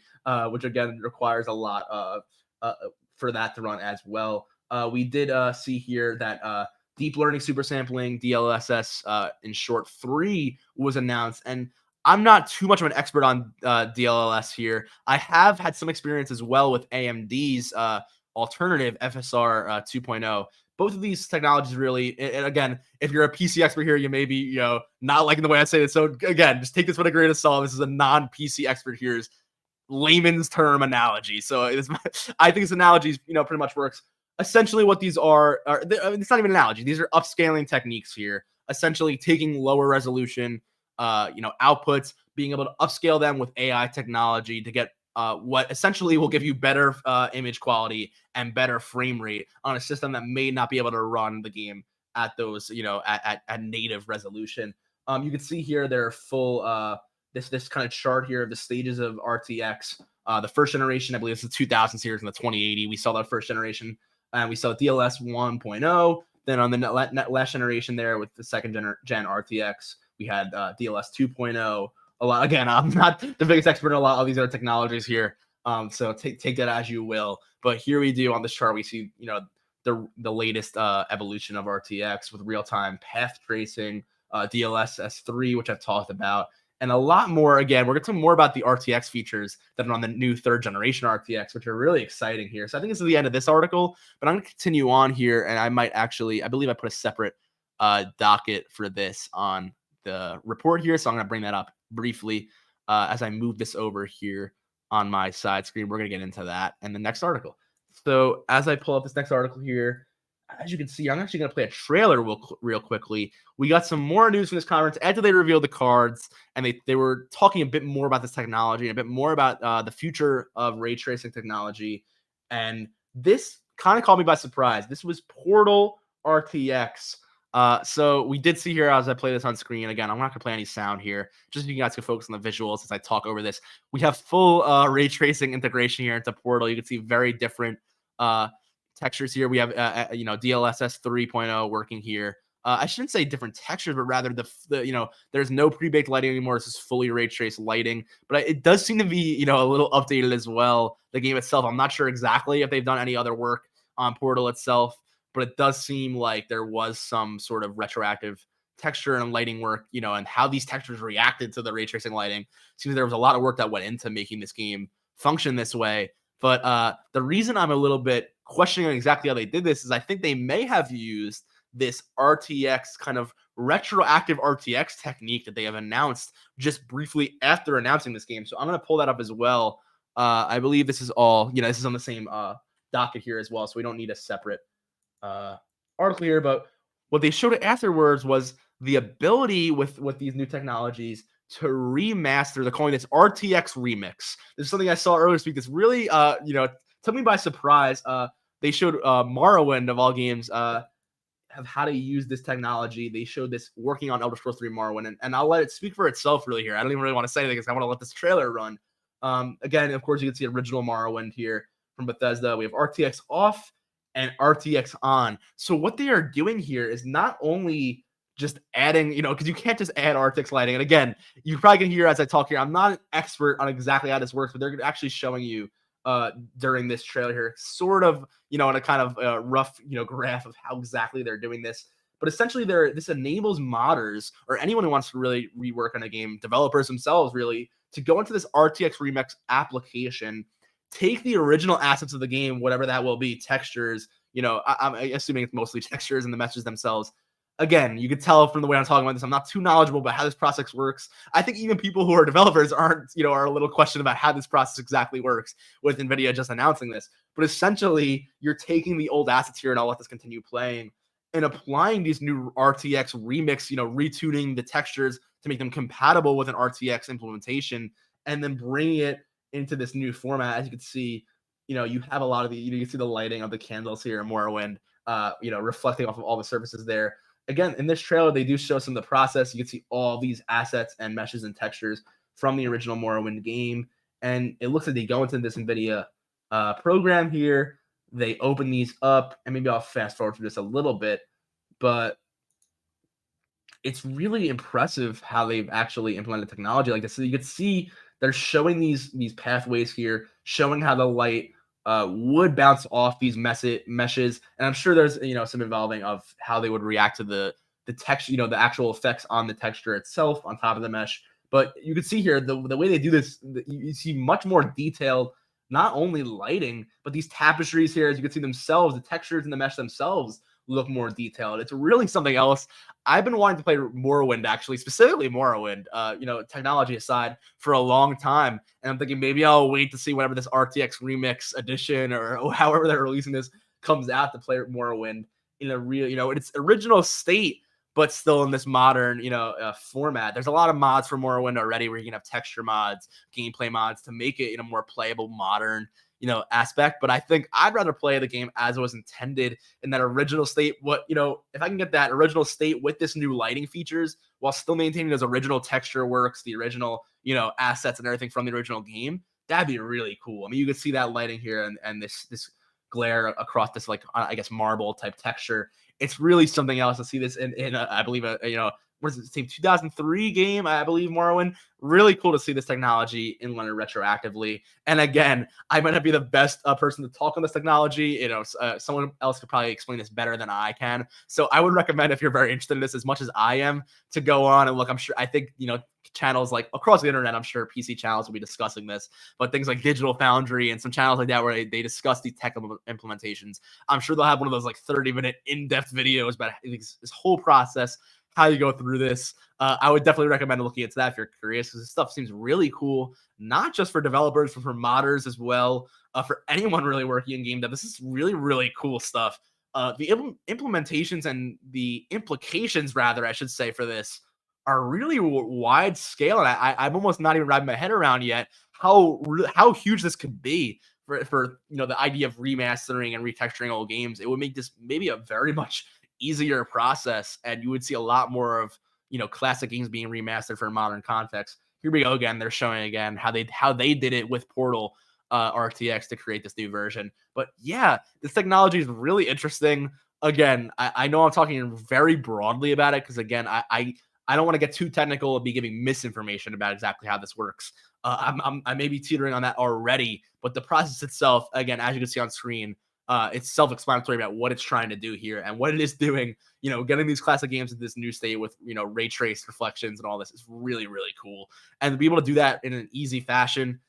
which again requires a lot for that to run as well. We did see here that deep learning super sampling, DLSS in short 3 was announced. And I'm not too much of an expert on DLSS here. I have had some experience as well with AMD's alternative FSR 2.0. Both of these technologies really, and again, if you're a PC expert here, you may be, not liking the way I say it. So again, just take this with a grain of salt. This is a non-PC expert here's layman's term analogy. So I think this analogy, pretty much works. Essentially what these it's not even an analogy. These are upscaling techniques here, essentially taking lower resolution, outputs, being able to upscale them with AI technology to get what essentially will give you better image quality and better frame rate on a system that may not be able to run the game at those, at native resolution. You can see here their full this kind of chart here of the stages of RTX. The first generation, I believe it's the 2000 series and the 2080. We saw that first generation, and we saw DLS 1.0. Then on the last generation there with the second gen RTX, we had DLS 2.0. A lot. Again, I'm not the biggest expert in a lot of these other technologies here, so take that as you will. But here we do on this chart, we see the latest evolution of RTX with real-time path tracing, DLSS3, which I've talked about, and a lot more. Again, we're going to talk more about the RTX features that are on the new third generation RTX, which are really exciting here. So I think this is the end of this article, but I'm going to continue on here, and I believe I put a separate docket for this on the report here, so I'm going to bring that up briefly as I move this over here on my side screen. We're going to get into that and the next article. So as I pull up this next article here, as you can see, I'm actually going to play a trailer real quickly. We got some more news from this conference after they revealed the cards, and they were talking a bit more about this technology and a bit more about the future of ray tracing technology. And this kind of caught me by surprise. This was Portal RTX. So we did see here as I play this on screen. Again, I'm not going to play any sound here, just so you guys can focus on the visuals as I talk over this. We have full ray tracing integration here into Portal. You can see very different textures here. We have DLSS 3.0 working here. I shouldn't say different textures, but rather there's no pre-baked lighting anymore. This is fully ray traced lighting, but it does seem to be a little updated as well. The game itself, I'm not sure exactly if they've done any other work on Portal itself, but it does seem like there was some sort of retroactive texture and lighting work, and how these textures reacted to the ray tracing lighting. Seems there was a lot of work that went into making this game function this way. But the reason I'm a little bit questioning exactly how they did this is I think they may have used this RTX kind of retroactive RTX technique that they have announced just briefly after announcing this game. So I'm going to pull that up as well. I believe this is all, this is on the same docket here as well. So we don't need a separate article here, but what they showed afterwards was the ability with these new technologies to remaster. They're calling this RTX Remix. This is something I saw earlier this week. This really, took me by surprise. They showed Morrowind of all games have how to use this technology. They showed this working on Elder Scrolls 3 Morrowind, and I'll let it speak for itself really here. I don't even really want to say anything because I want to let this trailer run. Again, of course, you can see original Morrowind here from Bethesda. We have RTX off and RTX on. So what they are doing here is not only just adding, because you can't just add RTX lighting. And again, you probably can hear as I talk here, I'm not an expert on exactly how this works, but they're actually showing you during this trailer here, sort of, in a kind of rough, graph of how exactly they're doing this. But essentially, this enables modders or anyone who wants to really rework on a game, developers themselves really, to go into this RTX Remix application, take the original assets of the game, whatever that will be, textures, I'm assuming it's mostly textures and the messages themselves. Again, you could tell from the way I'm talking about this, I'm not too knowledgeable about how this process works. I think even people who are developers are a little questioned about how this process exactly works with NVIDIA just announcing this. But essentially, you're taking the old assets here, and I'll let this continue playing, and applying these new RTX remix, retuning the textures to make them compatible with an RTX implementation, and then bringing it into this new format. As you can see, you have a lot of you can see the lighting of the candles here in Morrowind, reflecting off of all the surfaces there. Again, in this trailer, they do show some of the process. You can see all these assets and meshes and textures from the original Morrowind game. And it looks like they go into this NVIDIA program here. They open these up, and maybe I'll fast forward through this a little bit, but it's really impressive how they've actually implemented technology like this. So you can see they're showing these pathways here, showing how the light would bounce off these meshes, and I'm sure there's some involving of how they would react to the texture, the actual effects on the texture itself on top of the mesh. But you can see here the way they do this, you see much more detailed, not only lighting, but these tapestries here, as you can see themselves, the textures in the mesh themselves look more detailed. It's really something else. I've been wanting to play Morrowind, actually, specifically Morrowind, technology aside, for a long time. And I'm thinking maybe I'll wait to see whenever this RTX Remix edition or however they're releasing this comes out to play Morrowind in a real, in its original state, but still in this modern, format. There's a lot of mods for Morrowind already where you can have texture mods, gameplay mods to make it in a more playable, modern, aspect. But I think I'd rather play the game as it was intended in that original state. If I can get that original state with this new lighting features while still maintaining those original texture works, the original, assets and everything from the original game, that'd be really cool. I mean, you could see that lighting here and this glare across this, like, I guess, marble type texture. It's really something else to see this in I believe, what is it, same 2003 game, I believe, Morrowind. Really cool to see this technology implemented retroactively. And again, I might not be the best person to talk on this technology. Someone else could probably explain this better than I can. So I would recommend, if you're very interested in this as much as I am, to go on and look. I think, channels like across the internet, I'm sure PC channels will be discussing this, but things like Digital Foundry and some channels like that where they discuss these tech implementations, I'm sure they'll have one of those like 30-minute in-depth videos about this whole process, how you go through this. I would definitely recommend looking into that if you're curious, because this stuff seems really cool, not just for developers, but for modders as well. For anyone really working in game dev, this is really, really cool stuff. The implementations and the implications, rather, I should say, for this are really wide scale, and I'm almost not even wrapping my head around yet how huge this could be for the idea of remastering and retexturing old games. It would make this maybe a very much easier process, and you would see a lot more of classic games being remastered for a modern context. Here we go again. They're showing again how they did it with Portal RTX to create this new version. But yeah, this technology is really interesting. Again, I know I'm talking very broadly about it because, again, I don't want to get too technical and be giving misinformation about exactly how this works. I may be teetering on that already, but the process itself, again, as you can see on screen, it's self-explanatory about what it's trying to do here and what it is doing. Getting these classic games into this new state with ray trace reflections and all this is really, really cool. And to be able to do that in an easy fashion,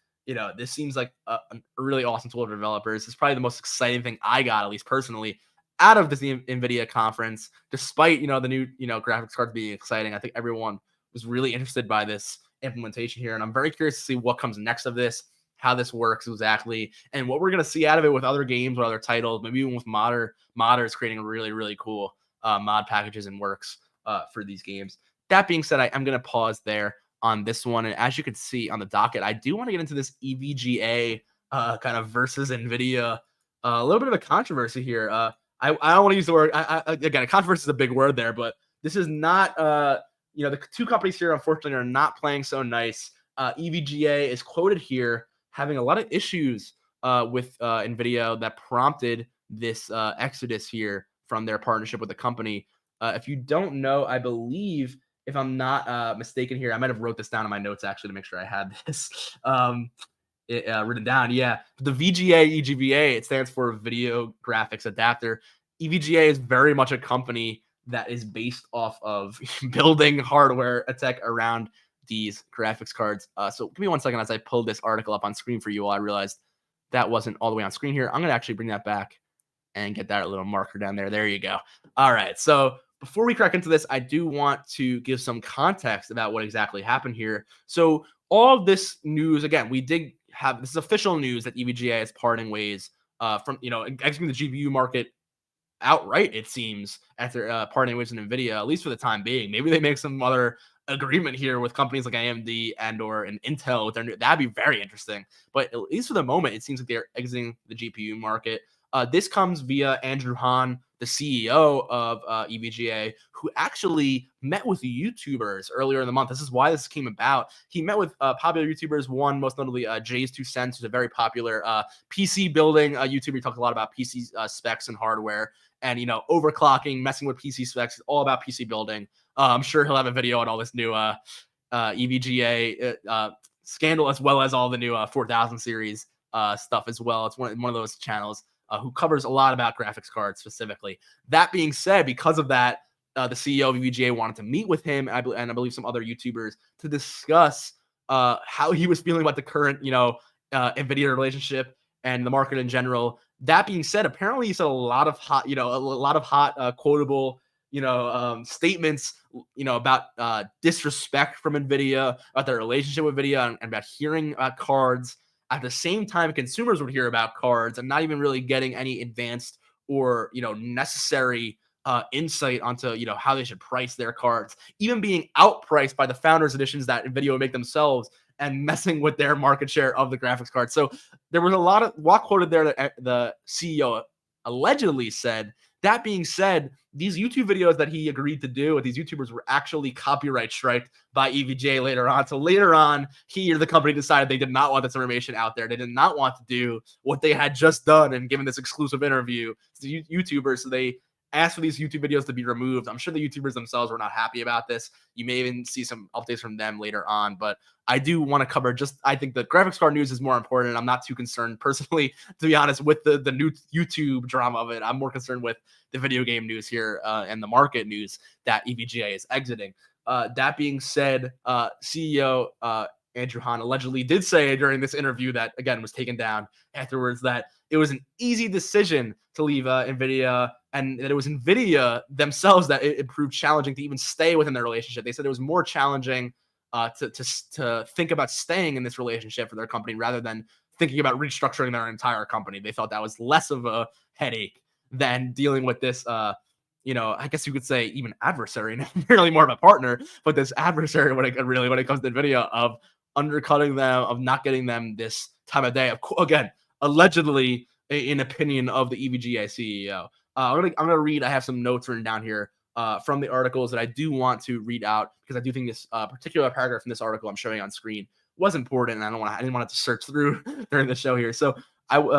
this seems like a really awesome tool for developers. It's probably the most exciting thing I got, at least personally, out of this NVIDIA conference. Despite the new graphics cards being exciting, I think everyone was really interested by this implementation here, and I'm very curious to see what comes next of this, how this works exactly, and what we're going to see out of it with other games or other titles, maybe even with modders creating really, really cool mod packages and works for these games. That being said, I'm going to pause there on this one, and as you can see on the docket, I do want to get into this EVGA kind of versus NVIDIA, a little bit of a controversy here. I don't want to use the word, again, a controversy is a big word there, but this is not, the two companies here, unfortunately, are not playing so nice. EVGA is quoted here having a lot of issues with NVIDIA that prompted this exodus here from their partnership with the company. If you don't know, I believe, if I'm not mistaken here, I might have wrote this down in my notes actually to make sure I had this written down. Yeah, the VGA, EGVA, it stands for Video Graphics Adapter. EVGA is very much a company that is based off of building hardware tech around these graphics cards. So give me 1 second as I pull this article up on screen for you all. I realized that wasn't all the way on screen here. I'm going to actually bring that back and get that little marker down there. There you go. All right. So before we crack into this, I do want to give some context about what exactly happened here. So all this news, again, we did have, this is official news that EVGA is parting ways from, exiting the GPU market outright, it seems, after parting ways with NVIDIA, at least for the time being. Maybe they make some other agreement here with companies like AMD or an Intel. That'd be very interesting. But at least for the moment, it seems like they're exiting the GPU market. This comes via Andrew Han, the CEO of EVGA, who actually met with YouTubers earlier in the month. This is why this came about. He met with popular YouTubers, one most notably Jay's 2 Cents, who's a very popular PC building YouTuber. He talks a lot about PC specs and hardware and, overclocking, messing with PC specs, all about PC building. I'm sure he'll have a video on all this new EVGA scandal, as well as all the new 4000 series stuff as well. It's one of those channels who covers a lot about graphics cards specifically. That being said, because of that, the CEO of EVGA wanted to meet with him, and I believe some other YouTubers, to discuss how he was feeling about the current, NVIDIA relationship and the market in general. That being said, apparently he said a lot of hot, quotable, statements, about disrespect from NVIDIA, about their relationship with NVIDIA, and about hearing about cards. At the same time, consumers would hear about cards and not even really getting any advanced or, necessary insight onto, how they should price their cards, even being outpriced by the founders editions that NVIDIA would make themselves and messing with their market share of the graphics card. So there was a lot of what quoted there that the CEO allegedly said. That being said, these YouTube videos that he agreed to do with these YouTubers were actually copyright striked by EVGA later on. So later on, he or the company decided they did not want this information out there. They did not want to do what they had just done and given this exclusive interview to YouTubers. So they asked for these YouTube videos to be removed. I'm sure the YouTubers themselves were not happy about this. You may even see some updates from them later on, but I do want to cover I think the graphics card news is more important. I'm not too concerned personally, to be honest, with the new YouTube drama of it. I'm more concerned with the video game news here and the market news that EVGA is exiting. That being said, CEO Andrew Han allegedly did say during this interview that, again, was taken down afterwards, that it was an easy decision to leave NVIDIA, and that it was NVIDIA themselves that it proved challenging to even stay within their relationship. They said it was more challenging to think about staying in this relationship for their company rather than thinking about restructuring their entire company. They thought that was less of a headache than dealing with this, I guess you could say even adversary, not really more of a partner, but this adversary when it comes to NVIDIA, of undercutting them, of not getting them this time of day. Again, allegedly, in opinion of the EVGA CEO. I'm gonna read. I have some notes written down here from the articles that I do want to read out, because I do think this particular paragraph from this article I'm showing on screen was important, and I didn't want to search through during the show here. So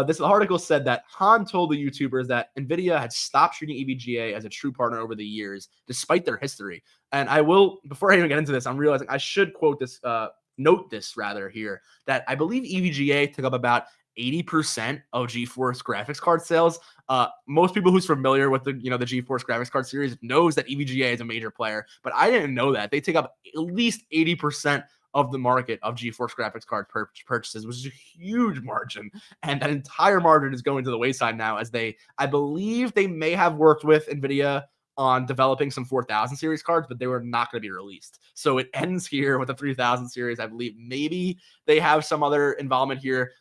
this article said that Han told the YouTubers that NVIDIA had stopped treating EVGA as a true partner over the years, despite their history. And I will, before I even get into this, I'm realizing I should note this rather here, that I believe EVGA took up about 80% of GeForce graphics card sales. Most people who's familiar with the GeForce graphics card series knows that EVGA is a major player, but I didn't know that. They take up at least 80% of the market of GeForce graphics card purchases, which is a huge margin. And that entire margin is going to the wayside now, as I believe they may have worked with NVIDIA on developing some 4000 series cards, but they were not going to be released. So it ends here with the 3000 series. I believe maybe they have some other involvement here.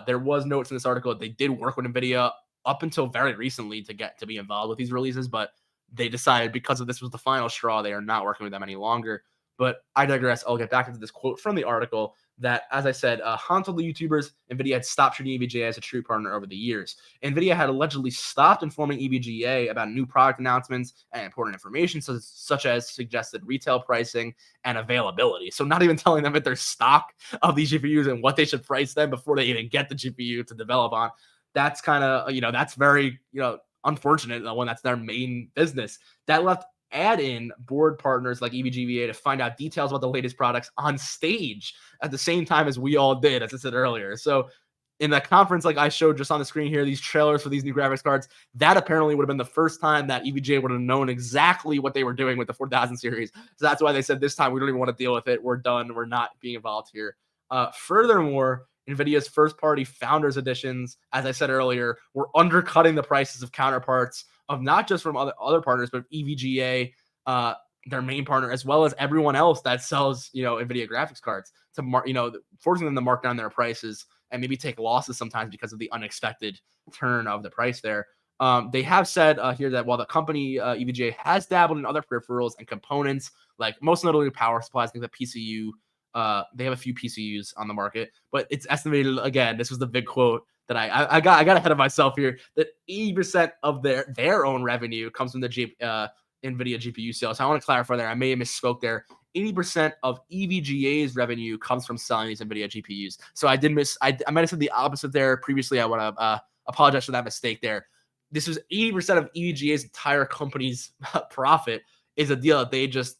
There was notes in this article that they did work with NVIDIA up until very recently to be involved with these releases, but they decided, because of this was the final straw, they are not working with them any longer. But I digress. I'll get back into this quote from the article that, as I said, Han told the YouTubers NVIDIA had stopped treating EVGA as a true partner over the years. NVIDIA had allegedly stopped informing EVGA about new product announcements and important information, such as suggested retail pricing and availability. So not even telling them that there's stock of these GPUs and what they should price them before they even get the GPU to develop on. That's kind of, that's very, unfortunate when that's their main business. That left add-in board partners like EVGA to find out details about the latest products on stage at the same time as we all did, as I said earlier. So in the conference, like I showed just on the screen here, these trailers for these new graphics cards, that apparently would have been the first time that EVGA would have known exactly what they were doing with the 4000 series. So that's why they said this time we don't even want to deal with it. We're done. We're not being involved here. Furthermore, NVIDIA's first-party Founders Editions, as I said earlier, were undercutting the prices of counterparts of not just from other partners, but EVGA, their main partner, as well as everyone else that sells, NVIDIA graphics cards, to forcing them to mark down their prices and maybe take losses sometimes because of the unexpected turn of the price there. They have said here that while the company EVGA has dabbled in other peripherals and components, like most notably power supplies, things like PCU, they have a few PCUs on the market, but it's estimated, again, this was the big quote that I got ahead of myself here, that 80% of their own revenue comes from the NVIDIA GPU sales. So I want to clarify there. I may have misspoke there. 80% of EVGA's revenue comes from selling these NVIDIA GPUs. So I might have said the opposite there previously. I want to apologize for that mistake there. This was 80% of EVGA's entire company's profit is a deal that they just,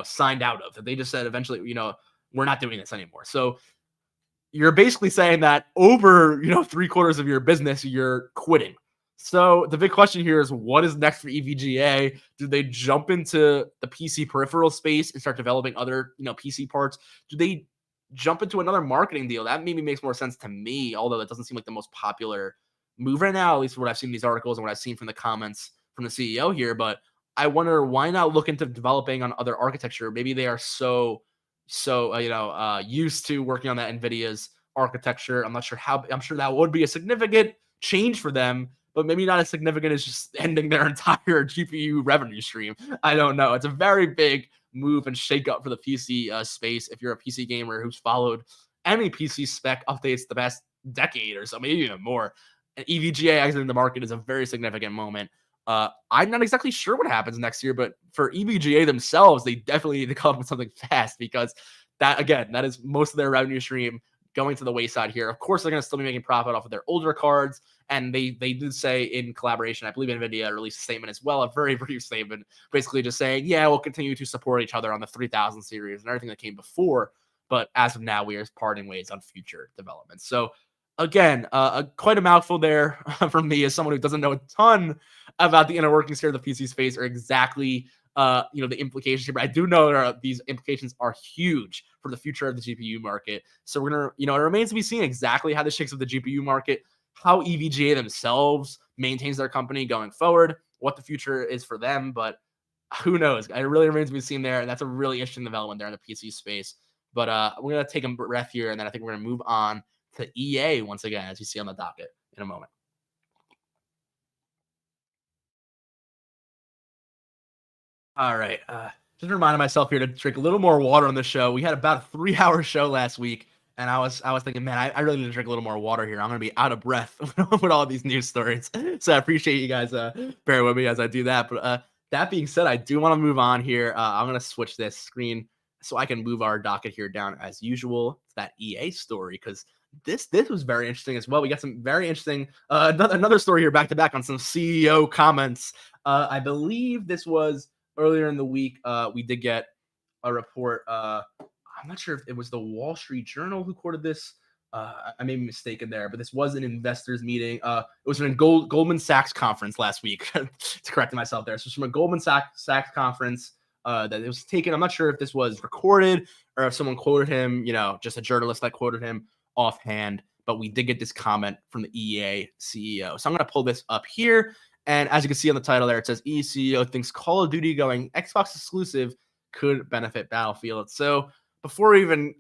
signed out of. That they just said eventually, we're not doing this anymore. So you're basically saying that over, 3/4 of your business, you're quitting. So the big question here is, what is next for EVGA? Do they jump into the PC peripheral space and start developing other, PC parts? Do they jump into another marketing deal? That maybe makes more sense to me, although it doesn't seem like the most popular move right now, at least what I've seen in these articles and what I've seen from the comments from the CEO here. But I wonder, why not look into developing on other architecture? Maybe they are so used to working on that NVIDIA's architecture. I'm not sure how. I'm sure that would be a significant change for them, but maybe not as significant as just ending their entire GPU revenue stream. I don't know. It's a very big move and shakeup for the PC space. If you're a PC gamer who's followed any PC spec updates the past decade or so, maybe even more, and EVGA exiting the market is a very significant moment. I'm not exactly sure what happens next year, but for EVGA themselves, they definitely need to come up with something fast, because that is most of their revenue stream going to the wayside here. Of course, they're going to still be making profit off of their older cards, and they did say in collaboration, I believe NVIDIA released a statement as well, a very brief statement, basically just saying, yeah, we'll continue to support each other on the 3000 series and everything that came before, but as of now, we are parting ways on future developments. So again, quite a mouthful there from me as someone who doesn't know a ton about the inner workings here of the PC space, or exactly the implications here. But I do know that these implications are huge for the future of the GPU market. So we're gonna, it remains to be seen exactly how this shakes up the GPU market, how EVGA themselves maintains their company going forward, what the future is for them. But who knows? It really remains to be seen there, and that's a really interesting development there in the PC space. But we're gonna take a breath here, and then I think we're gonna move on to EA once again, as you see on the docket in a moment. All right. Just reminding myself here to drink a little more water on the show. We had about a 3-hour show last week, and I was thinking, man, I really need to drink a little more water here. I'm gonna be out of breath with all these news stories. So I appreciate you guys bearing with me as I do that. But that being said, I do want to move on here. I'm gonna switch this screen so I can move our docket here down as usual. It's that EA story, because this was very interesting as well. We got some very interesting another story here back to back on some CEO comments. I believe this was earlier in the week. We did get a report. I'm not sure if it was the Wall Street Journal who quoted this. I may be mistaken there, but this was an investors meeting. It was from a Goldman Sachs conference last week. To correct myself there. So it's from a Goldman Sachs conference that it was taken. I'm not sure if this was recorded or if someone quoted him, just a journalist that quoted him offhand, but we did get this comment from the EA CEO. So I'm going to pull this up here. And as you can see on the title there, it says EA CEO thinks Call of Duty going Xbox exclusive could benefit Battlefield. So before we even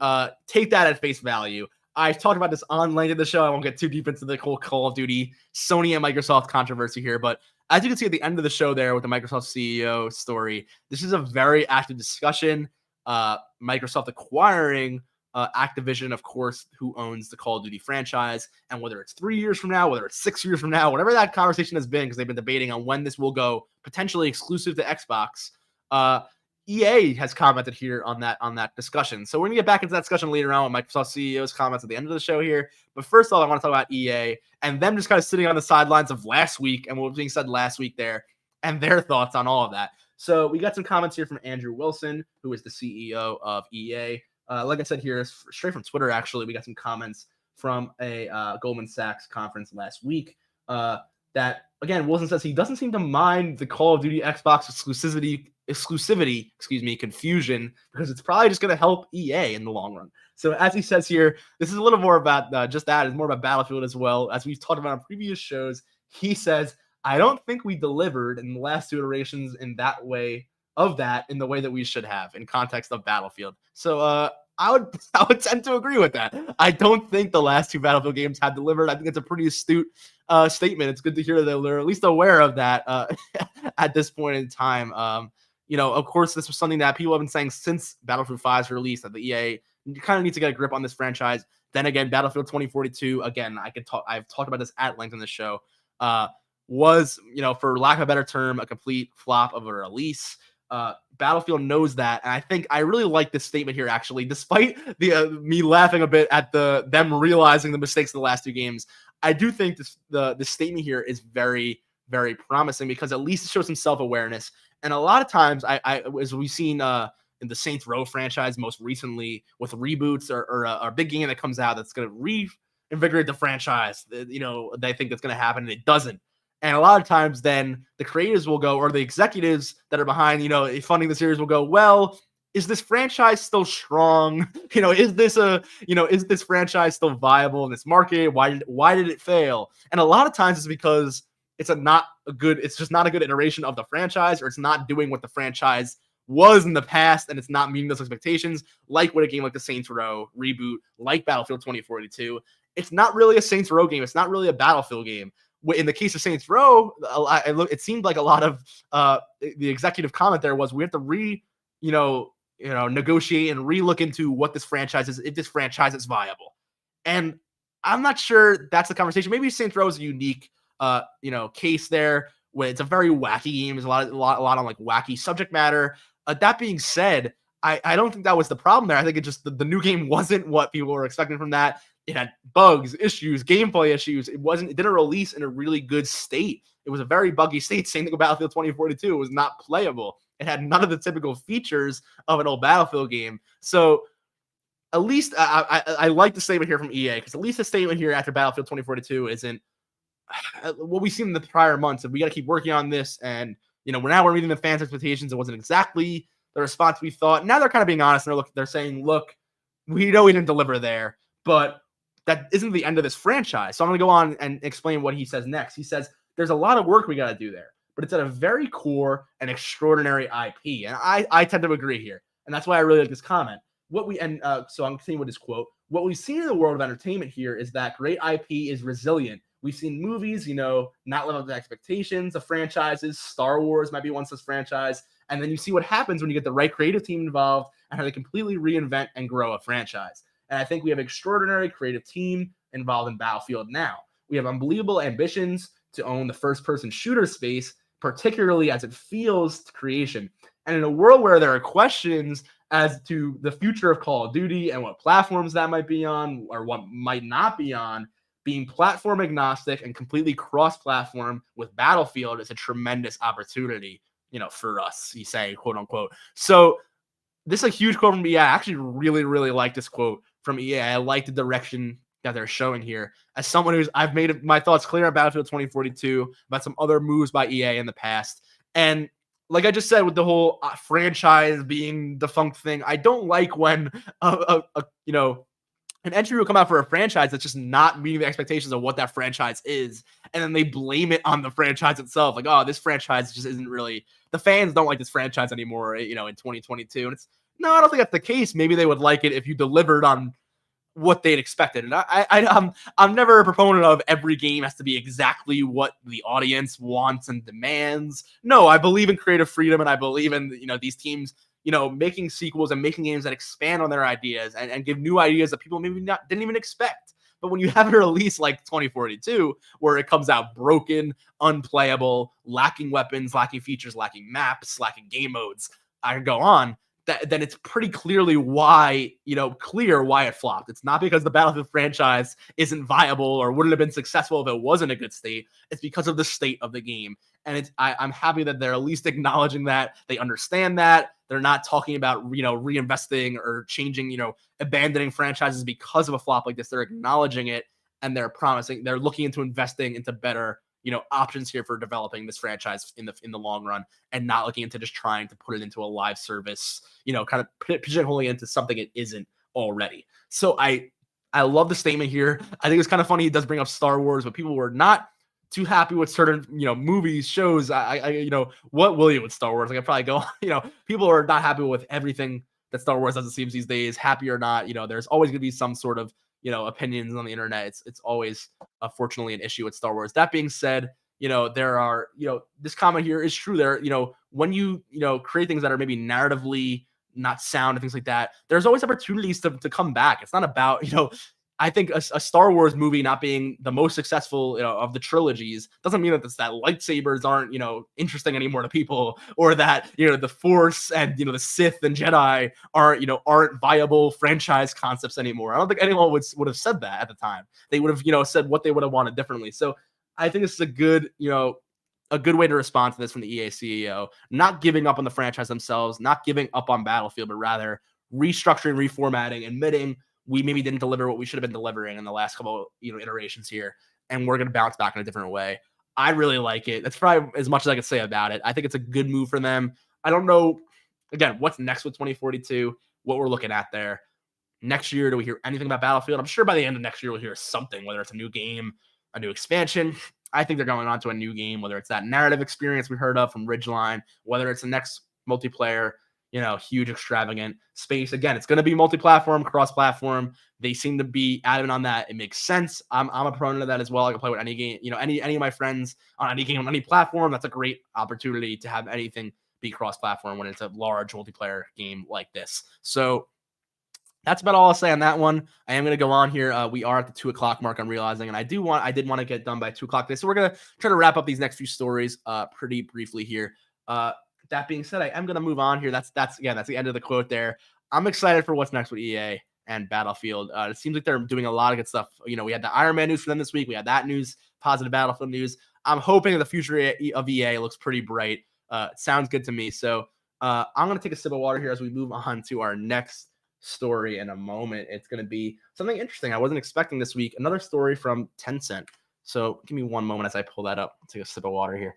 take that at face value, I talked about this on late in the show. I won't get too deep into the whole Call of Duty, Sony and Microsoft controversy here. But as you can see at the end of the show there with the Microsoft CEO story, this is a very active discussion. Microsoft acquiring Activision, of course, who owns the Call of Duty franchise, and whether it's 3 years from now, whether it's 6 years from now, whatever that conversation has been, because they've been debating on when this will go potentially exclusive to Xbox. EA has commented here on that discussion. So we're gonna get back into that discussion later on with Microsoft CEO's comments at the end of the show here. But first of all, I want to talk about EA and them just kind of sitting on the sidelines of last week and what was being said last week there, and their thoughts on all of that. So we got some comments here from Andrew Wilson, who is the CEO of EA. Like I said here, straight from Twitter, actually, we got some comments from a Goldman Sachs conference last week that, again, Wilson says he doesn't seem to mind the Call of Duty Xbox exclusivity, confusion, because it's probably just going to help EA in the long run. So as he says here, this is a little more about just that. It's more about Battlefield as well. As we've talked about on previous shows, he says, I don't think we delivered in the last two iterations in the way that we should have in context of Battlefield. So I would tend to agree with that. I don't think the last two Battlefield games have delivered. I think it's a pretty astute statement. It's good to hear that they're at least aware of that at this point in time. Of course, this was something that people have been saying since Battlefield 5's release, that the EA kind of needs to get a grip on this franchise. Then again, Battlefield 2042, again, I've talked about this at length on the show, was, for lack of a better term, a complete flop of a release. Battlefield knows that, and I think I really like this statement here, actually, despite me laughing a bit at them realizing the mistakes of the last two games. I do think the statement here is very, very promising, because at least it shows some self-awareness. And a lot of times, as we've seen in the Saints Row franchise most recently, with reboots or a big game that comes out that's going to reinvigorate the franchise, they think that's going to happen, and it doesn't. And a lot of times then the creators will go, or the executives that are behind, funding the series will go, well, is this franchise still strong? Is this franchise still viable in this market? Why did it fail? And a lot of times it's because it's just not a good iteration of the franchise, or it's not doing what the franchise was in the past, and it's not meeting those expectations, like with a game like the Saints Row reboot, like Battlefield 2042. It's not really a Saints Row game. It's not really a Battlefield game. In the case of Saints Row, it seemed like a lot of the executive comment there was, we have to negotiate and re-look into what this franchise is, if this franchise is viable. And I'm not sure that's the conversation. Maybe Saints Row is a unique case there, where it's a very wacky game. There's a lot on like wacky subject matter. That being said, I don't think that was the problem there. I think it just the new game wasn't what people were expecting from that. It had bugs, issues, gameplay issues. It didn't release in a really good state. It was a very buggy state. Same thing with Battlefield 2042. It was not playable. It had none of the typical features of an old Battlefield game. So at least I like the statement here from EA, because at least the statement here after Battlefield 2042 isn't what we've seen in the prior months. If we got to keep working on this, and we're meeting the fans' expectations. It wasn't exactly the response we thought. Now they're kind of being honest, and they're saying, look, we know we didn't deliver there, but that isn't the end of this franchise. So I'm going to go on and explain what he says next. He says, there's a lot of work we got to do there, but it's at a very core and extraordinary IP. And I tend to agree here. And that's why I really like this comment. So I'm continuing with this quote. What we've seen in the world of entertainment here is that great IP is resilient. We've seen movies, not live up to expectations of franchises. Star Wars might be one such franchise. And then you see what happens when you get the right creative team involved and how they completely reinvent and grow a franchise. And I think we have an extraordinary creative team involved in Battlefield now. We have unbelievable ambitions to own the first-person shooter space, particularly as it feels to creation. And in a world where there are questions as to the future of Call of Duty and what platforms that might be on or what might not be on, being platform agnostic and completely cross-platform with Battlefield is a tremendous opportunity, for us, he's saying, quote unquote. So this is a huge quote from EA. I actually really, really like this quote from EA. I like the direction that they're showing here. As someone I've made my thoughts clear on Battlefield 2042, about some other moves by EA in the past. And like I just said, with the whole franchise being defunct thing, I don't like when an entry will come out for a franchise that's just not meeting the expectations of what that franchise is, and then they blame it on the franchise itself. Like, oh, this franchise just isn't really, the fans don't like this franchise anymore, in 2022. And no, I don't think that's the case. Maybe they would like it if you delivered on what they'd expected. And I'm never a proponent of every game has to be exactly what the audience wants and demands. No, I believe in creative freedom, and I believe in, these teams, making sequels and making games that expand on their ideas and give new ideas that people maybe didn't even expect. But when you have a release like 2042, where it comes out broken, unplayable, lacking weapons, lacking features, lacking maps, lacking game modes, I can go on, then it's pretty clearly clear why it flopped. It's not because the Battlefield franchise isn't viable or wouldn't have been successful if it wasn't a good state. It's because of the state of the game. And I'm happy that they're at least acknowledging that. They understand that. They're not talking about, reinvesting or changing, abandoning franchises because of a flop like this. They're acknowledging it, and they're looking into investing into better, options here for developing this franchise in the long run, and not looking into just trying to put it into a live service, kind of pigeonholing it into something it isn't already. So I love the statement here. I think it's kind of funny. He does bring up Star Wars, but people were not too happy with certain, movies, shows. What will you with Star Wars? Like, I probably go, people are not happy with everything that Star Wars as it seems these days. Happy or not, there's always going to be some sort of opinions on the internet. It's always fortunately an issue with Star Wars. That being said, there are this comment here is true. There, when you create things that are maybe narratively not sound and things like that, there's always opportunities to come back. It's not about I think a Star Wars movie not being the most successful, of the trilogies doesn't mean that lightsabers aren't, interesting anymore to people, or that, the Force and, the Sith and Jedi aren't viable franchise concepts anymore. I don't think anyone would have said that at the time. They would have, said what they would have wanted differently. So I think this is a good way to respond to this from the EA CEO, not giving up on the franchise themselves, not giving up on Battlefield, but rather restructuring, reformatting, admitting we maybe didn't deliver what we should have been delivering in the last couple, iterations here, and we're going to bounce back in a different way. I really like it. That's probably as much as I could say about it. I think it's a good move for them. I don't know, again, what's next with 2042, what we're looking at there. Next year, do we hear anything about Battlefield? I'm sure by the end of next year, we'll hear something, whether it's a new game, a new expansion. I think they're going on to a new game, whether it's that narrative experience we heard of from Ridgeline, whether it's the next multiplayer, huge extravagant space. Again, it's going to be multi-platform, cross-platform. They seem to be adamant on that. It makes sense. I'm a proponent of that as well. I can play with any game, any of my friends on any game on any platform. That's a great opportunity to have anything be cross-platform when it's a large multiplayer game like this. So that's about all I'll say on that one. I am going to go on here. We are at the 2 o'clock mark, I'm realizing, and I did want to get done by 2 o'clock today. So we're going to try to wrap up these next few stories pretty briefly here. That being said, I am going to move on here. That's the end of the quote there. I'm excited for what's next with EA and Battlefield. It seems like they're doing a lot of good stuff. We had the Iron Man news for them this week. We had that news, positive Battlefield news. I'm hoping the future of EA looks pretty bright. It sounds good to me. So I'm going to take a sip of water here as we move on to our next story in a moment. It's going to be something interesting I wasn't expecting this week. Another story from Tencent. So give me one moment as I pull that up. Take a sip of water here.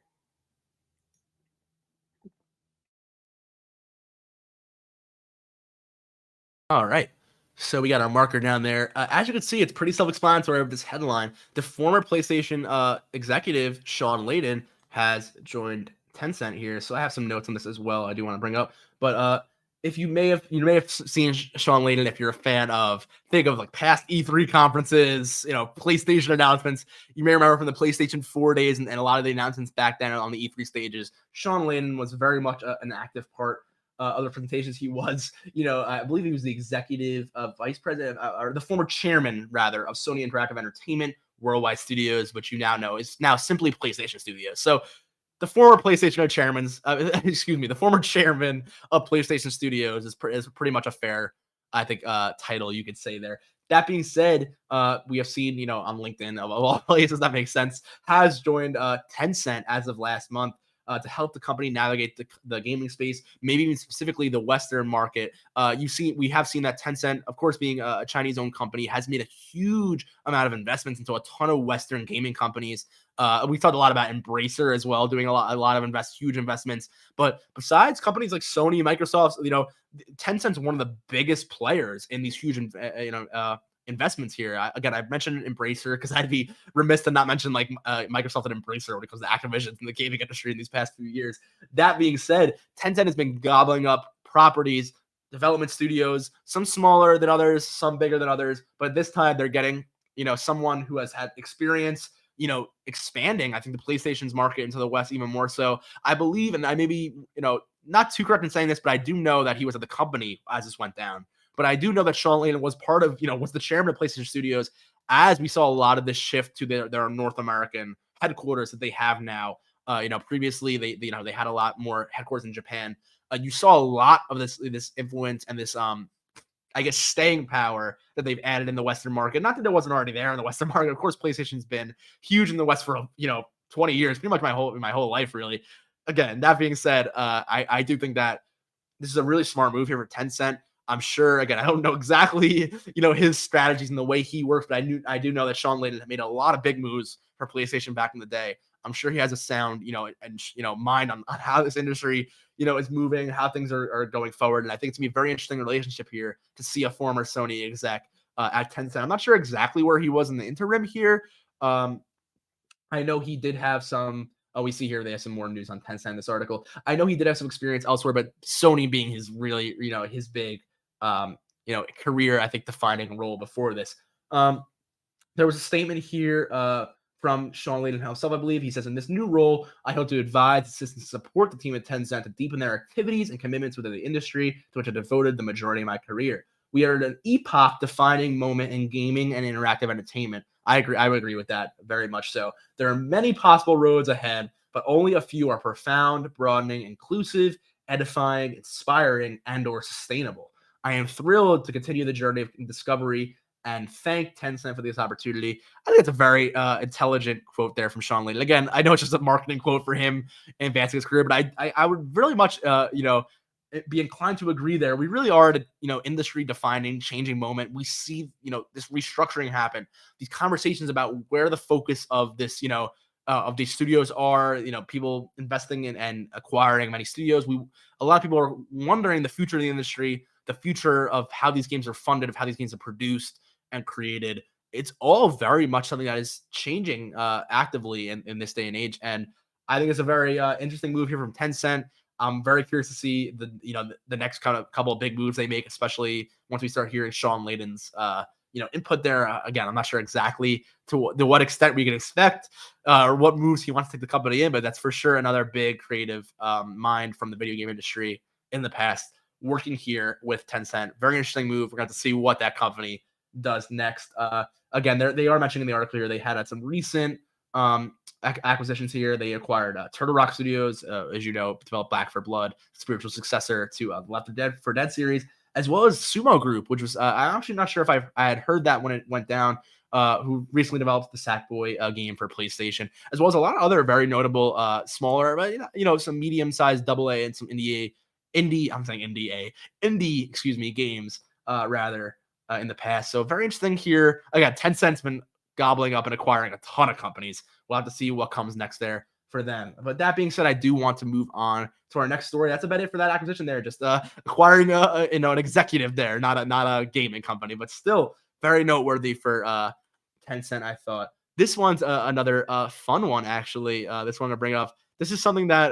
All right. So we got our marker down there. As you can see, it's pretty self-explanatory of this headline. The former PlayStation executive, Shawn Layden, has joined Tencent here. So I have some notes on this as well I do want to bring up. But if you may have seen Shawn Layden if you're a fan of, think of like past E3 conferences, PlayStation announcements. You may remember from the PlayStation 4 days and a lot of the announcements back then on the E3 stages. Shawn Layden was very much an active part of the presentations. He was, I believe he was the executive vice president or the former chairman rather of Sony Interactive Entertainment Worldwide Studios, which you now know is now simply PlayStation Studios. So the former PlayStation chairman's, the former chairman of PlayStation Studios is pretty much a fair, I think, title you could say there. That being said, we have seen, on LinkedIn of all places that makes sense, has joined Tencent as of last month. To help the company navigate the gaming space, maybe even specifically the Western market. We have seen that Tencent, of course, being a Chinese-owned company, has made a huge amount of investments into a ton of Western gaming companies. We talked a lot about Embracer as well, doing a lot of huge investments. But besides companies like Sony, Microsoft, Tencent's one of the biggest players in these huge, investments here. I've mentioned Embracer because I'd be remiss to not mention Microsoft and Embracer when it comes to Activision in the gaming industry in these past few years. That being said, Tencent has been gobbling up properties, development studios, some smaller than others, some bigger than others, but this time they're getting, someone who has had experience, expanding, I think, the PlayStation's market into the West even more so. I believe, and I may be, not too correct in saying this, but I do know that he was at the company as this went down. But I do know that Shawn Layden was part of, was the chairman of PlayStation Studios as we saw a lot of this shift to their North American headquarters that they have now. Previously they had a lot more headquarters in Japan. You saw a lot of this influence and this, I guess, staying power that they've added in the Western market. Not that it wasn't already there in the Western market. Of course, PlayStation's been huge in the West for 20 years, pretty much my whole life, really. Again, that being said, I do think that this is a really smart move here for Tencent. I'm sure, again, I don't know exactly, his strategies and the way he works, but I do know that Shawn Layden made a lot of big moves for PlayStation back in the day. I'm sure he has a sound, mind on how this industry, is moving, how things are going forward. And I think it's gonna be a very interesting relationship here to see a former Sony exec at Tencent. I'm not sure exactly where he was in the interim here. I know he did have some we see here they have some more news on Tencent in this article. I know he did have some experience elsewhere, but Sony being his really, his big, career, I think, defining role before this. There was a statement here from Shawn Layden himself, I believe. He says, in this new role, I hope to advise, assist, and support the team at Tencent to deepen their activities and commitments within the industry to which I devoted the majority of my career. We are at an epoch-defining moment in gaming and interactive entertainment. I agree. I would agree with that very much so. There are many possible roads ahead, but only a few are profound, broadening, inclusive, edifying, inspiring, and/or sustainable. I am thrilled to continue the journey of discovery and thank Tencent for this opportunity. I think it's a very intelligent quote there from Shawn Layden. Again, I know it's just a marketing quote for him advancing his career, but I would really much be inclined to agree there. We really are at a industry defining, changing moment. We see this restructuring happen. These conversations about where the focus of this of these studios are. People investing in and acquiring many studios. A lot of people are wondering the future of the industry, the future of how these games are funded, of how these games are produced and created. It's all very much something that is changing actively in this day and age. And I think it's a very interesting move here from Tencent. I'm very curious to see the next kind of couple of big moves they make, especially once we start hearing Shawn Layden's input there. Again, I'm not sure exactly to what extent we can expect or what moves he wants to take the company in, but that's for sure another big creative mind from the video game industry in the past working here with Tencent. Very interesting move. We're going to see what that company does next. Again, they are mentioning in the article here they had some recent acquisitions here. They acquired Turtle Rock Studios, as you know, developed Back 4 Blood, spiritual successor to Left 4 Dead series, as well as Sumo Group, which was I'm actually not sure if I had heard that when it went down. Who recently developed the Sackboy game for PlayStation, as well as a lot of other very notable smaller, but some medium-sized AA and some indie, games rather in the past. So very interesting here. Again, Tencent's been gobbling up and acquiring a ton of companies. We'll have to see what comes next there for them. But that being said, I do want to move on to our next story. That's about it for that acquisition there. Just acquiring an executive there, not a gaming company, but still very noteworthy for Tencent, I thought. This one's another fun one, actually. This one to bring up. This is something that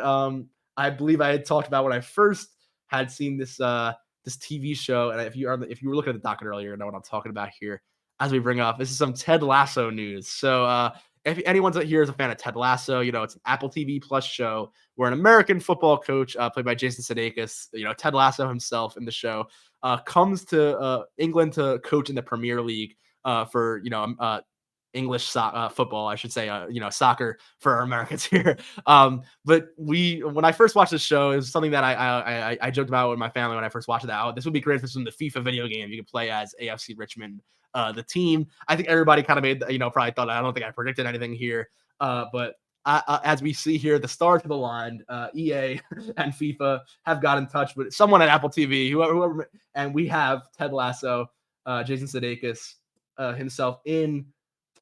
I believe I had talked about when I first had seen this TV show. And if you were looking at the docket earlier, you know what I'm talking about here. As we bring up, this is some Ted Lasso news. So if anyone here is a fan of Ted Lasso, it's an Apple TV Plus show where an American football coach played by Jason Sudeikis, Ted Lasso himself in the show, comes to England to coach in the Premier League for English football, I should say, soccer for our Americans here. But when I first watched this show, it was something that I joked about with my family when I first watched it. Oh, this would be great if this was in the FIFA video game. You could play as AFC Richmond, the team. I think everybody kind of made, probably thought, I don't think I predicted anything here. But as we see here, the stars have aligned. EA and FIFA have got in touch with someone at Apple TV, whoever, and we have Ted Lasso, Jason Sudeikis himself in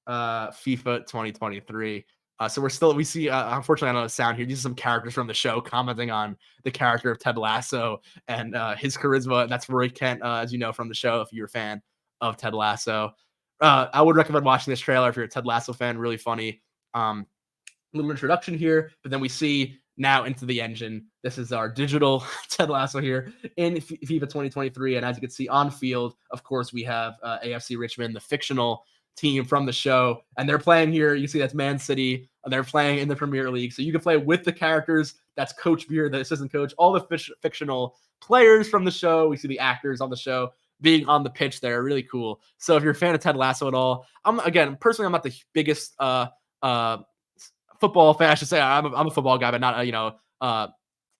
FIFA 2023. So we see, unfortunately, I don't know the sound here. These are some characters from the show commenting on the character of Ted Lasso and his charisma. And that's Roy Kent, as you know from the show, if you're a fan of Ted Lasso. I would recommend watching this trailer if you're a Ted Lasso fan. Really funny. Little introduction here, but then we see now into the engine. This is our digital Ted Lasso here in FIFA 2023. And as you can see on field, of course, we have AFC Richmond, the fictional team from the show, and they're playing here. You see that's Man City. They're playing in the Premier League, so you can play with the characters. That's Coach Beer, the assistant coach, all the fictional players from the show. We see the actors on the show being on the pitch there. Really cool. So if you're a fan of Ted Lasso at all, I'm not the biggest football fan. I should say I'm a football guy, but not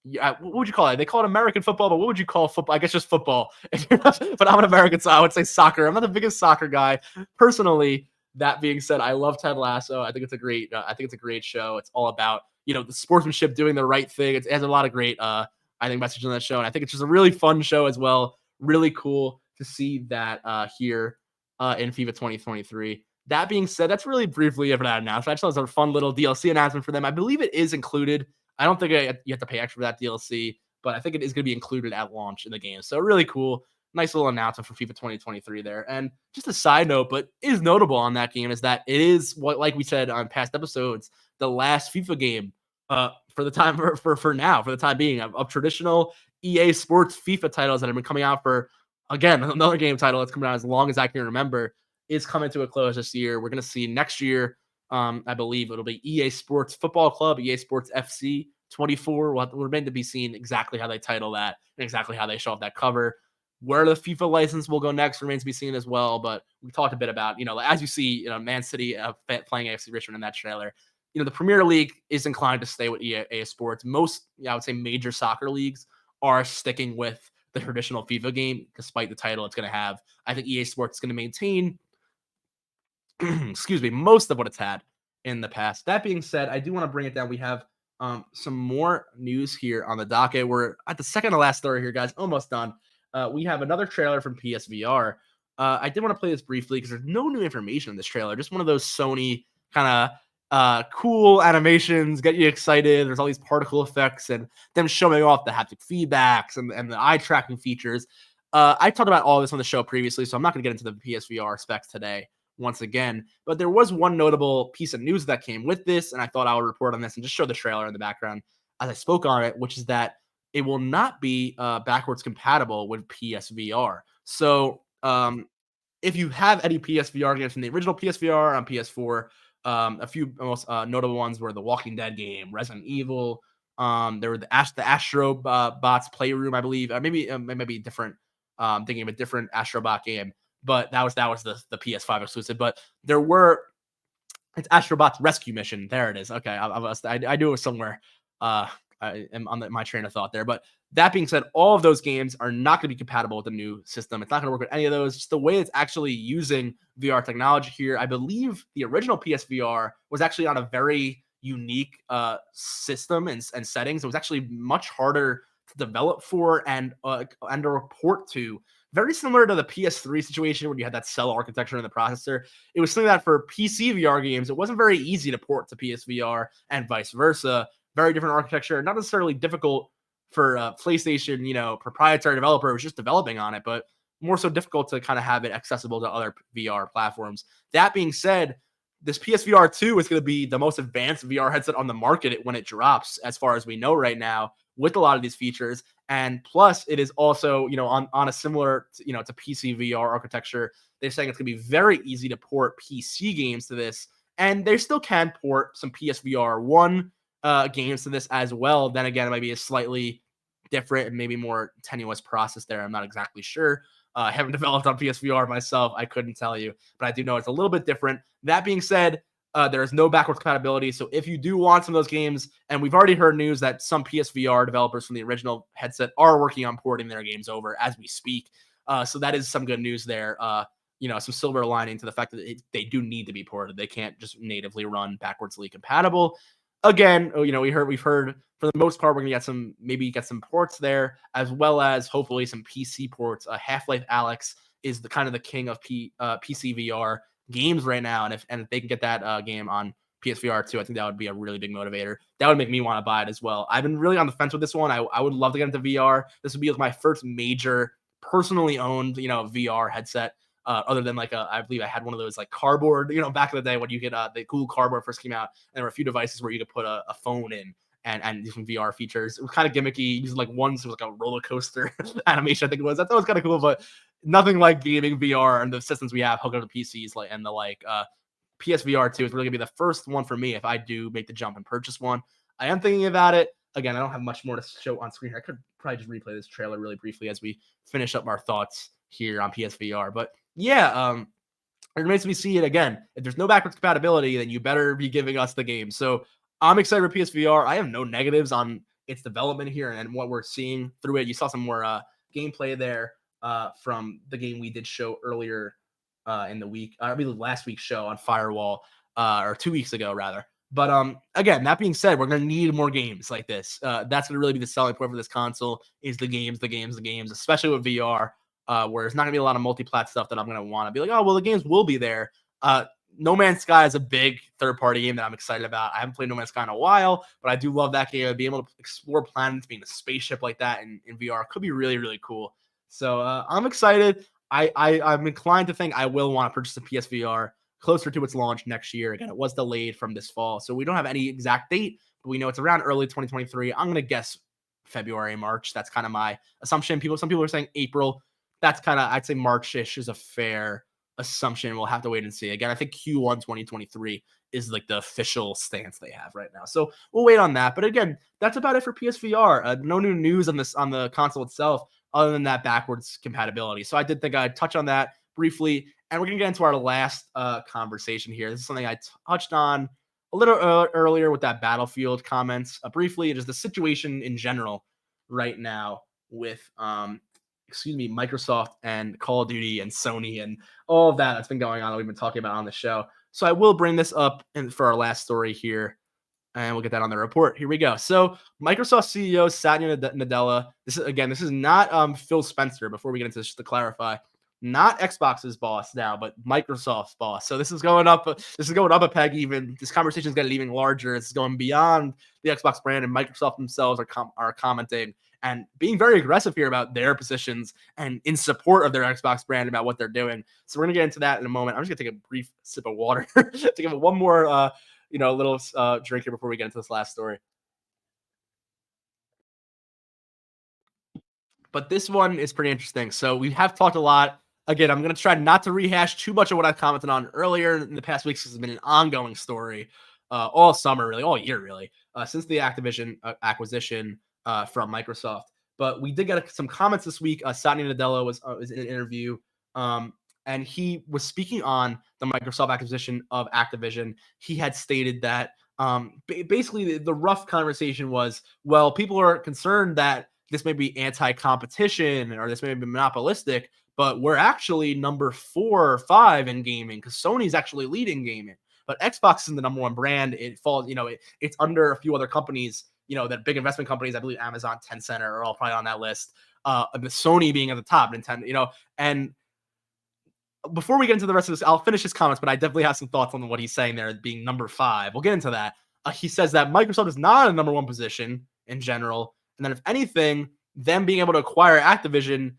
what would you call it? They call it American football, but what would you call football? I guess just football. But I'm an American, so I would say soccer. I'm not the biggest soccer guy personally. That being said, I love Ted Lasso. I think it's a great show. It's all about the sportsmanship, doing the right thing. It has a lot of great message on that show, and I think it's just a really fun show as well. Really cool to see that here in FIFA 2023. That being said, that's really briefly of that announcement. I just thought it was a fun little DLC announcement for them. I believe it is included. I don't think you have to pay extra for that DLC, but I think it is going to be included at launch in the game. So really cool. Nice little announcement for FIFA 2023 there. And just a side note, but is notable on that game is that it is what, like we said on past episodes, the last FIFA game For the time for now, for the time being, of traditional EA Sports FIFA titles that have been coming out for, again, another game title that's coming out as long as I can remember, is coming to a close this year. We're gonna see next year. I believe it'll be EA Sports Football Club, EA Sports FC 24. We'll remain to be seen exactly how they title that and exactly how they show off that cover. Where the FIFA license will go next remains to be seen as well. But we talked a bit about, as you see, Man City playing AFC Richmond in that trailer. The Premier League is inclined to stay with EA Sports. Most, I would say, major soccer leagues are sticking with the traditional FIFA game, despite the title it's going to have. I think EA Sports is going to maintain, excuse me, most of what it's had in the past. That being said, I do want to bring it down. We have some more news here on the docket. We're at the second to last story here, guys. Almost done. We have another trailer from PSVR. I did want to play this briefly because there's no new information in this trailer. Just one of those Sony kind of cool animations, get you excited. There's all these particle effects and them showing off the haptic feedbacks and the eye tracking features. I talked about all this on the show previously, so I'm not going to get into the PSVR specs today once again. But there was one notable piece of news that came with this, and I thought I would report on this and just show the trailer in the background as I spoke on it, which is that it will not be backwards compatible with PSVR. So if you have any PSVR games from the original PSVR on PS4, a few most notable ones were the Walking Dead game, Resident Evil. There were the Astro Bots Playroom, I believe. Maybe different. Thinking of a different Astrobot game, but that was the PS5 exclusive. But there were it's Astrobot's Rescue Mission. There it is. Okay, I knew it was somewhere. I am on my train of thought there. But that being said, all of those games are not going to be compatible with the new system. It's not going to work with any of those. Just the way it's actually using VR technology here. I believe the original PSVR was actually on a very unique system and settings. It was actually much harder to develop for and to report to. Very similar to the PS3 situation where you had that cell architecture in the processor. It was something that for PC VR games, it wasn't very easy to port to PSVR and vice versa. Very different architecture, not necessarily difficult for PlayStation, proprietary developer who's just developing on it, but more so difficult to kind of have it accessible to other VR platforms. That being said, this PSVR 2 is going to be the most advanced VR headset on the market when it drops, as far as we know right now, with a lot of these features. And plus, it is also, on a similar, to PC VR architecture. They're saying it's going to be very easy to port PC games to this, and they still can port some PSVR 1 games to this as well. Then again, it might be a slightly different and maybe more tenuous process there. I'm not exactly sure. I haven't developed on PSVR myself. I couldn't tell you, but I do know it's a little bit different. That being said, there is no backwards compatibility. So if you do want some of those games, and we've already heard news that some PSVR developers from the original headset are working on porting their games over as we speak. So that is some good news there. Some silver lining to the fact that they do need to be ported. They can't just natively run backwardsly compatible. Again, we've heard for the most part, we're gonna get some ports there, as well as hopefully some PC ports. Half-Life Alyx is the king of PC VR games right now, and if they can get that game on PSVR 2, I think that would be a really big motivator. That would make me want to buy it as well. I've been really on the fence with this one. I would love to get into VR. This would be my first major personally owned VR headset. Other than I believe I had one of those cardboard, back in the day when you get the cool cardboard first came out, and there were a few devices where you could put a phone in and do some VR features. It was kind of gimmicky. Using ones was a roller coaster animation, I think it was. I thought it was kind of cool, but nothing like gaming VR and the systems we have hooked up to PCs and the PSVR 2 is really gonna be the first one for me if I do make the jump and purchase one. I am thinking about it. Again, I don't have much more to show on screen here. I could probably just replay this trailer really briefly as we finish up our thoughts here on PSVR. But yeah, it remains to be seen. Again, if there's no backwards compatibility, then you better be giving us the game. So I'm excited for PSVR. I have no negatives on its development here and what we're seeing through it. You saw some more gameplay there from the game we did show earlier in the week. I believe last week's show on Firewall, or 2 weeks ago rather. But again, that being said, we're going to need more games like this. That's going to really be the selling point for this console is the games, especially with VR. Where there's not gonna be a lot of multi-plat stuff that I'm gonna want to be like, oh well, the games will be there. No Man's Sky is a big third-party game that I'm excited about. I haven't played No Man's Sky in a while, but I do love that game. Being able to explore planets, being a spaceship like that in VR could be really, really cool. So I'm excited. I'm inclined to think I will want to purchase a PSVR closer to its launch next year. Again, it was delayed from this fall, so we don't have any exact date, but we know it's around early 2023. I'm going to guess February, March. That's kind of my assumption. Some people are saying April. That's kind of, I'd say March-ish is a fair assumption. We'll have to wait and see. Again, I think Q1 2023 is like the official stance they have right now. So we'll wait on that. But again, that's about it for PSVR. No new news on the console itself, other than that backwards compatibility. So I did think I'd touch on that briefly, and we're gonna get into our last conversation here. This is something I touched on a little earlier with that Battlefield comments. Briefly, just the situation in general right now with Microsoft and Call of Duty and Sony and all of that's been going on that we've been talking about on the show. So I will bring this up for our last story here, and we'll get that on the report. Here we go. So Microsoft CEO Satya Nadella. This is not Phil Spencer. Before we get into this, just to clarify, not Xbox's boss now, but Microsoft's boss. So this is going up. This is going up a peg. Even this conversation is getting even larger. It's going beyond the Xbox brand, and Microsoft themselves are commenting and being very aggressive here about their positions and in support of their Xbox brand about what they're doing. So we're gonna get into that in a moment. I'm just gonna take a brief sip of water to give it one more, little drink here before we get into this last story. But this one is pretty interesting. So we have talked a lot. Again, I'm going to try not to rehash too much of what I commented on earlier in the past weeks. This has been an ongoing story all summer, really, all year, really, since the Activision acquisition from Microsoft. But we did get some comments this week. Satya Nadella was in an interview, and he was speaking on the Microsoft acquisition of Activision. He had stated that basically the rough conversation was, well, people are concerned that this may be anti-competition or this may be monopolistic, but we're actually number 4 or 5 in gaming because Sony's actually leading gaming. But Xbox is the number 1 brand. It falls, it's under a few other companies, that big investment companies. I believe Amazon, Tencent are all probably on that list. The Sony being at the top, Nintendo, and before we get into the rest of this, I'll finish his comments, but I definitely have some thoughts on what he's saying there being number 5. We'll get into that. He says that Microsoft is not in the number 1 position in general. And then if anything, them being able to acquire Activision,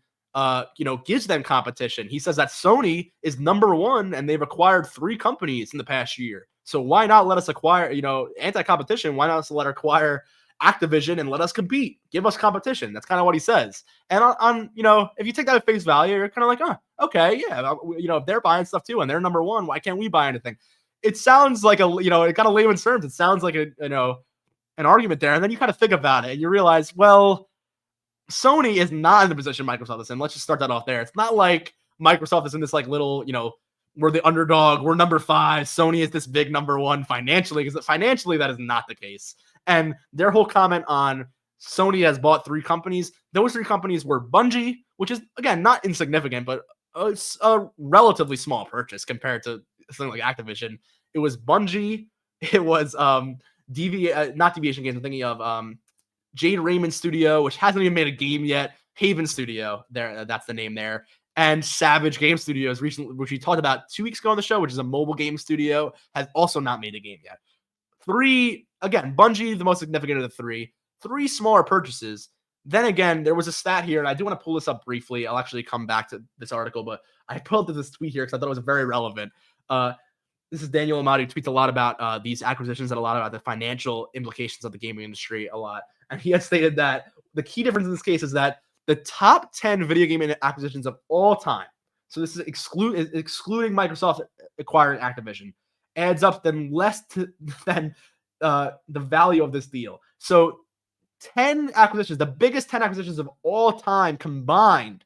gives them competition. He says that Sony is number 1 and they've acquired 3 companies in the past year. So why not let us acquire, anti-competition? Why not let us acquire Activision and let us compete? Give us competition. That's kind of what he says. And if you take that at face value, you're kind of like, oh, okay, yeah, if they're buying stuff too and they're number 1, why can't we buy anything? It sounds like it kind of layman's terms. It sounds like an argument there, and then you kind of think about it and you realize, well, Sony is not in the position Microsoft is in. Let's just start that off there. It's not like Microsoft is in this like little, we're the underdog, we're number 5. Sony is this big number 1 financially, because financially that is not the case. And their whole comment on Sony has bought 3 companies. Those 3 companies were Bungie, which is again not insignificant, but it's a relatively small purchase compared to something like Activision. It was Bungie. It was not Deviation Games. I'm thinking of Jade Raymond Studio, which hasn't even made a game yet. Haven Studio, there, that's the name there. And Savage Game Studios, recently, which we talked about 2 weeks ago on the show, which is a mobile game studio, has also not made a game yet. 3, again, Bungie, the most significant of the 3. 3 smaller purchases. Then again, there was a stat here, and I do want to pull this up briefly. I'll actually come back to this article, but I pulled up this tweet here because I thought it was very relevant. This is Daniel Amati, who tweets a lot about these acquisitions and a lot about the financial implications of the gaming industry a lot. And he has stated that the key difference in this case is that the top 10 video game acquisitions of all time, so this is excluding Microsoft acquiring Activision, adds up than less than the value of this deal. So 10 acquisitions, the biggest 10 acquisitions of all time combined,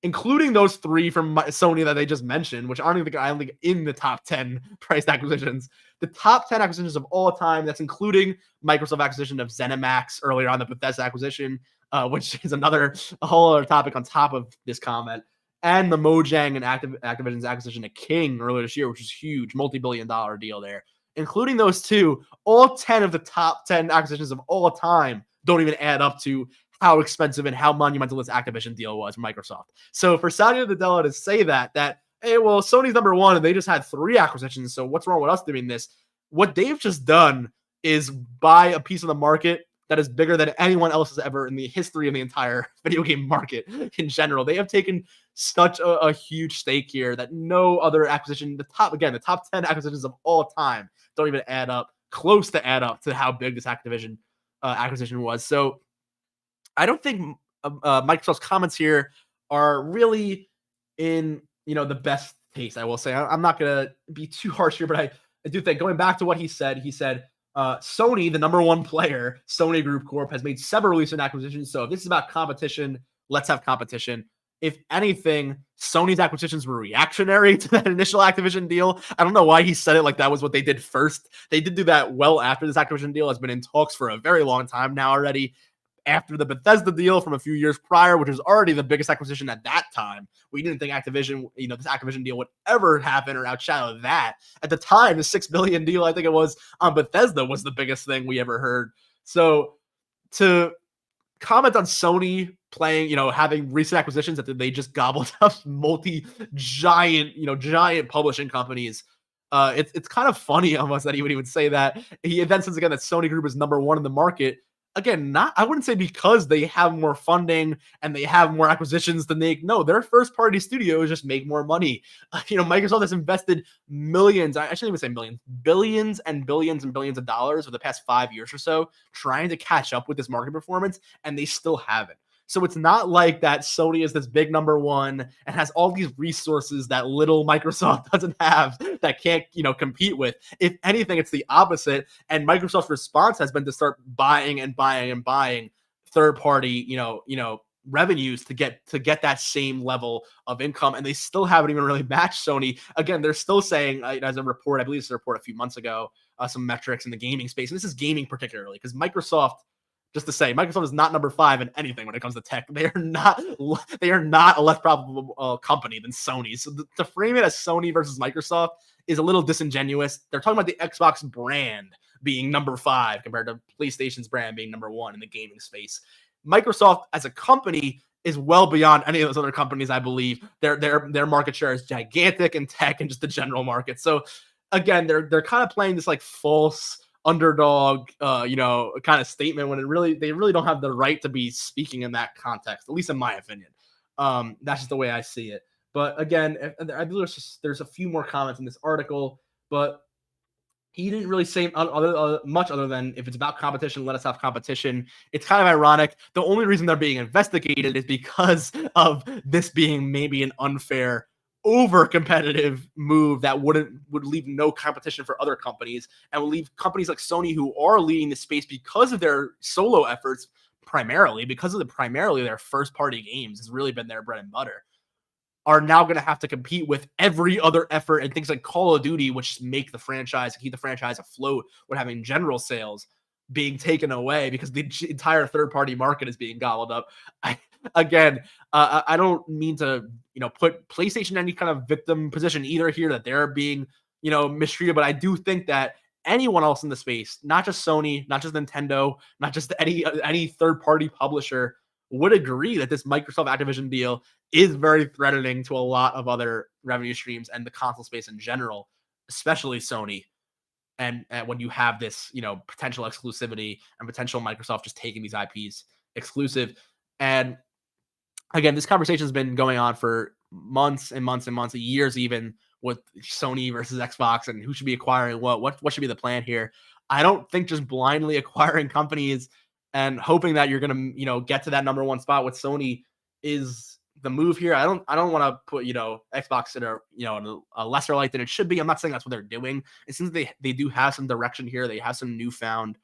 including those 3 from Sony that they just mentioned, which aren't even, I don't think, in the top 10 priced acquisitions. The top 10 acquisitions of all time, that's including Microsoft acquisition of ZeniMax earlier on, the Bethesda acquisition, which is a whole other topic on top of this comment, and the Mojang and Activision's acquisition of King earlier this year, which is huge, multi-billion-dollar deal there. Including those 2, all 10 of the top 10 acquisitions of all time don't even add up to how expensive and how monumental this Activision deal was for Microsoft. So for Satya Nadella to say that, hey, well, Sony's number 1 and they just had 3 acquisitions, so what's wrong with us doing this? What they've just done is buy a piece of the market that is bigger than anyone else has ever in the history of the entire video game market in general. They have taken such a huge stake here that no other acquisition, the top 10 acquisitions of all time don't even add up close to add up to how big this Activision acquisition was. So I don't think Microsoft's comments here are really in the best taste. I will say I'm not gonna be too harsh here, but I do think going back to what he said, Sony, the number one player, Sony Group Corp, has made several recent acquisitions. So if this is about competition, let's have competition. If anything, Sony's acquisitions were reactionary to that initial Activision deal. I don't know why he said it like that was what they did first. They did do that well after this Activision deal has been in talks for a very long time now already. After the Bethesda deal from a few years prior, which was already the biggest acquisition at that time. We didn't think Activision, this Activision deal would ever happen or outshadow that. At the time, the $6 billion deal, I think it was, on Bethesda was the biggest thing we ever heard. So to comment on Sony playing, having recent acquisitions that they just gobbled up giant publishing companies. It's kind of funny almost that he would even say that. He then says again that Sony Group is number one in the market. Again, I wouldn't say because they have more funding and they have more acquisitions than no, their first party studios just make more money. Microsoft has invested millions, I shouldn't even say millions, billions and billions and billions of dollars for the past 5 years or so trying to catch up with this market performance, and they still haven't. So it's not like that Sony is this big number one and has all these resources that little Microsoft doesn't have that can't, compete with. If anything, it's the opposite. And Microsoft's response has been to start buying and buying and buying third party, revenues to get that same level of income. And they still haven't even really matched Sony. Again, they're still saying, as a report, I believe it's a report a few months ago, some metrics in the gaming space. And this is gaming particularly because Microsoft, just to say, Microsoft is not number 5 in anything when it comes to tech. They are not a less profitable company than Sony. So to frame it as Sony versus Microsoft is a little disingenuous. They're talking about the Xbox brand being number 5 compared to PlayStation's brand being number 1 in the gaming space. Microsoft as a company is well beyond any of those other companies, I believe. Their market share is gigantic in tech and just the general market. So again, they're kind of playing this like false underdog, kind of statement when they really don't have the right to be speaking in that context, at least in my opinion. That's just the way I see it. But again, I believe there's a few more comments in this article, but he didn't really say much other than if it's about competition, let us have competition. It's kind of ironic. The only reason they're being investigated is because of this being maybe an unfair, over competitive move that would leave no competition for other companies and would leave companies like Sony, who are leading the space because of their solo efforts, primarily their first party games has really been their bread and butter, are now going to have to compete with every other effort and things like Call of Duty, which make the franchise and keep the franchise afloat, with having general sales being taken away because the entire third-party market is being gobbled up. I don't mean to, put PlayStation in any kind of victim position either here, that they're being, mistreated, but I do think that anyone else in the space, not just Sony, not just Nintendo, not just any third-party publisher, would agree that this Microsoft Activision deal is very threatening to a lot of other revenue streams and the console space in general, especially Sony. And when you have this, potential exclusivity and potential Microsoft just taking these IPs exclusive. And again, this conversation has been going on for months and months and months, years even, with Sony versus Xbox and who should be acquiring what should be the plan here. I don't think just blindly acquiring companies and hoping that you're going to, get to that number one spot with Sony is the move here. I don't want to put, Xbox in a lesser light than it should be. I'm not saying that's what they're doing. It seems they do have some direction here. They have some newfound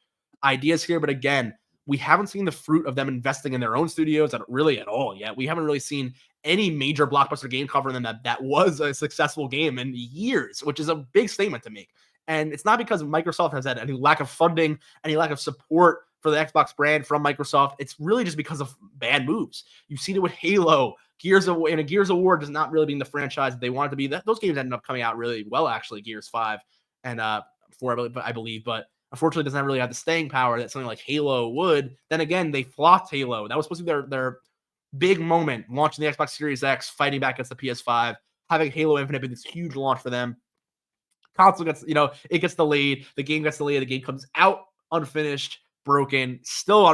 ideas here, but again, we haven't seen the fruit of them investing in their own studios at all yet. We haven't really seen any major blockbuster game covering them that was a successful game in years, which is a big statement to make. And it's not because Microsoft has had any lack of funding, any lack of support for the Xbox brand from Microsoft. It's really just because of bad moves. You've seen it with Halo, Gears of War does not really being the franchise that they wanted to be. Those games ended up coming out really well, actually, Gears 5 and 4, I believe, but unfortunately doesn't really have the staying power that something like Halo would. Then again, they flopped Halo. That was supposed to be their big moment, launching the Xbox Series X, fighting back against the PS5, having Halo Infinite be this huge launch for them. Console gets, it gets delayed. The game gets delayed. The game comes out unfinished, broken, still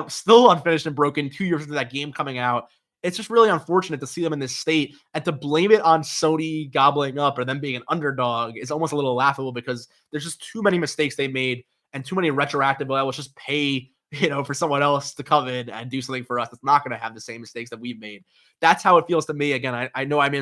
unfinished and broken 2 years into that game coming out. It's just really unfortunate to see them in this state, and to blame it on Sony gobbling up or them being an underdog is almost a little laughable because there's just too many mistakes they made and too many retroactive, well, let's just pay, for someone else to come in and do something for us. It's not going to have the same mistakes that we've made. That's how it feels to me. Again, I know I'm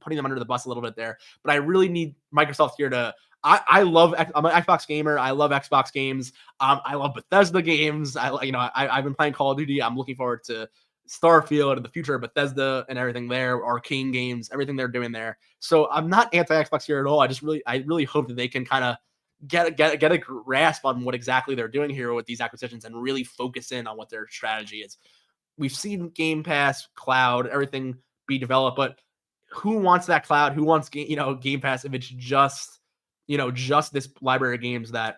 putting them under the bus a little bit there, but I really need Microsoft here to. I'm an Xbox gamer. I love Xbox games. I love Bethesda games. I've been playing Call of Duty. I'm looking forward to Starfield and the future of Bethesda and everything there, Arcane games, everything they're doing there. So I'm not anti-Xbox here at all. I really hope that they can kind of get a grasp on what exactly they're doing here with these acquisitions and really focus in on what their strategy is. We've seen Game Pass, cloud, everything be developed, but who wants that cloud? Who wants Game Pass if it's just this library of games that,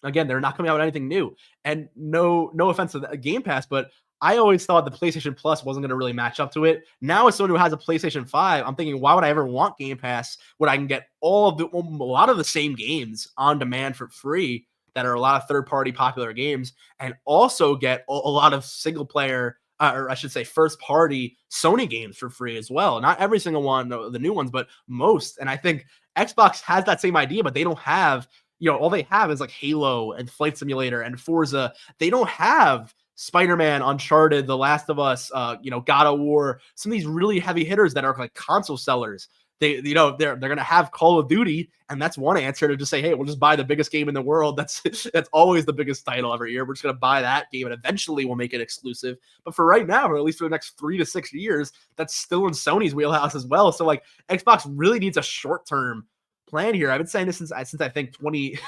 again, they're not coming out with anything new. And no offense to the Game Pass, but I always thought the PlayStation Plus wasn't going to really match up to it. Now, as someone who has a PlayStation 5, I'm thinking, why would I ever want Game Pass when I can get a lot of the same games on demand for free that are a lot of third-party popular games, and also get a lot of single-player, or I should say first-party Sony games for free as well. Not every single one, the new ones, but most. And I think Xbox has that same idea, but they don't have, all they have is like Halo and Flight Simulator and Forza. They don't have Spider-Man, Uncharted, The Last of Us, God of War, some of these really heavy hitters that are like console sellers. They're going to have Call of Duty, and that's one answer to just say, hey, we'll just buy the biggest game in the world. That's always the biggest title every year. We're just going to buy that game, and eventually we'll make it exclusive. But for right now, or at least for the next 3 to 6 years, that's still in Sony's wheelhouse as well. So like Xbox really needs a short-term plan here. I've been saying this since I think the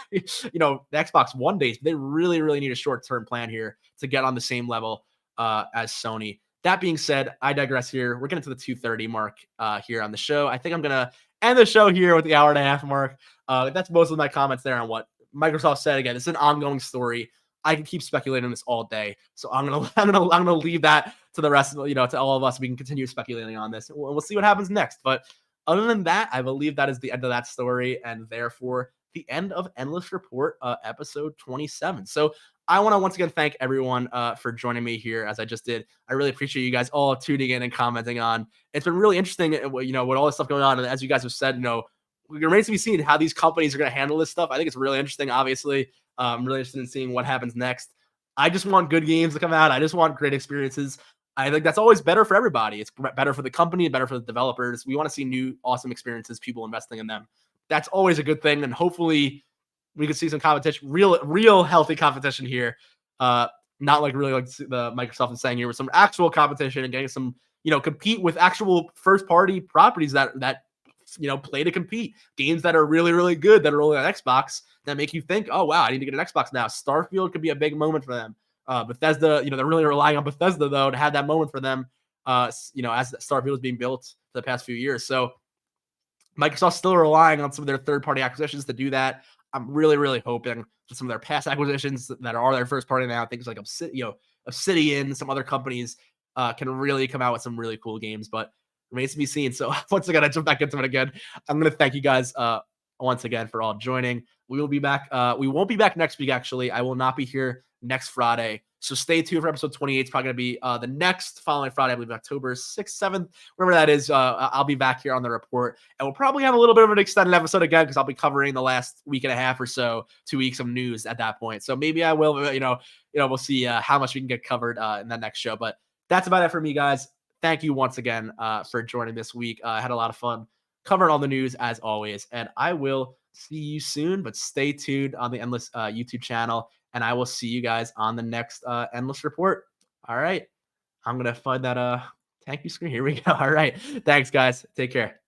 Xbox One days. They really, really need a short-term plan here to get on the same level as Sony. That being said, I digress here. We're getting to the 2:30 mark here on the show. I think I'm going to end the show here with the hour and a half mark. That's most of my comments there on what Microsoft said. Again, it's an ongoing story. I can keep speculating on this all day. So I'm gonna leave that to the rest of, to all of us. We can continue speculating on this. We'll see what happens next. But other than that, I believe that is the end of that story, and therefore the end of Endless Report episode 27. So I want to once again thank everyone for joining me here, as I just did. I really appreciate you guys all tuning in and commenting on. It's been really interesting, with all this stuff going on. And as you guys have said, it remains to be seen how these companies are going to handle this stuff. I think it's really interesting, obviously. I'm really interested in seeing what happens next. I just want good games to come out. I just want great experiences. I think that's always better for everybody. It's better for the company, better for the developers. We want to see new, awesome experiences, people investing in them. That's always a good thing. And hopefully we can see some competition, real healthy competition here. Not like really like the Microsoft is saying here, with some actual competition and getting some, compete with actual first party properties that play to compete. Games that are really, really good, that are only on Xbox, that make you think, oh, wow, I need to get an Xbox now. Starfield could be a big moment for them. Bethesda, they're really relying on Bethesda, though, to have that moment for them, as Starfield is being built for the past few years. So Microsoft's still relying on some of their third-party acquisitions to do that. I'm really, really hoping that some of their past acquisitions that are their first party now, things like Obsidian, some other companies, can really come out with some really cool games, but remains to be seen. So once again, I jump back into it again. I'm going to thank you guys once again for all joining. We will be back. We won't be back next week, actually. I will not be here next Friday. So stay tuned for episode 28. It's probably going to be the next following Friday, I believe October 6th, 7th, whatever that is. I'll be back here on the report, and we'll probably have a little bit of an extended episode again, because I'll be covering the last week and a half or so, 2 weeks of news at that point. So maybe I will, we'll see how much we can get covered in the next show. But that's about it for me, guys. Thank you once again for joining this week. I had a lot of fun covering all the news as always, and I will see you soon, but stay tuned on the Endless YouTube channel, and I will see you guys on the next Endless Report. All right. I'm going to find that thank you screen. Here we go. All right. Thanks, guys. Take care.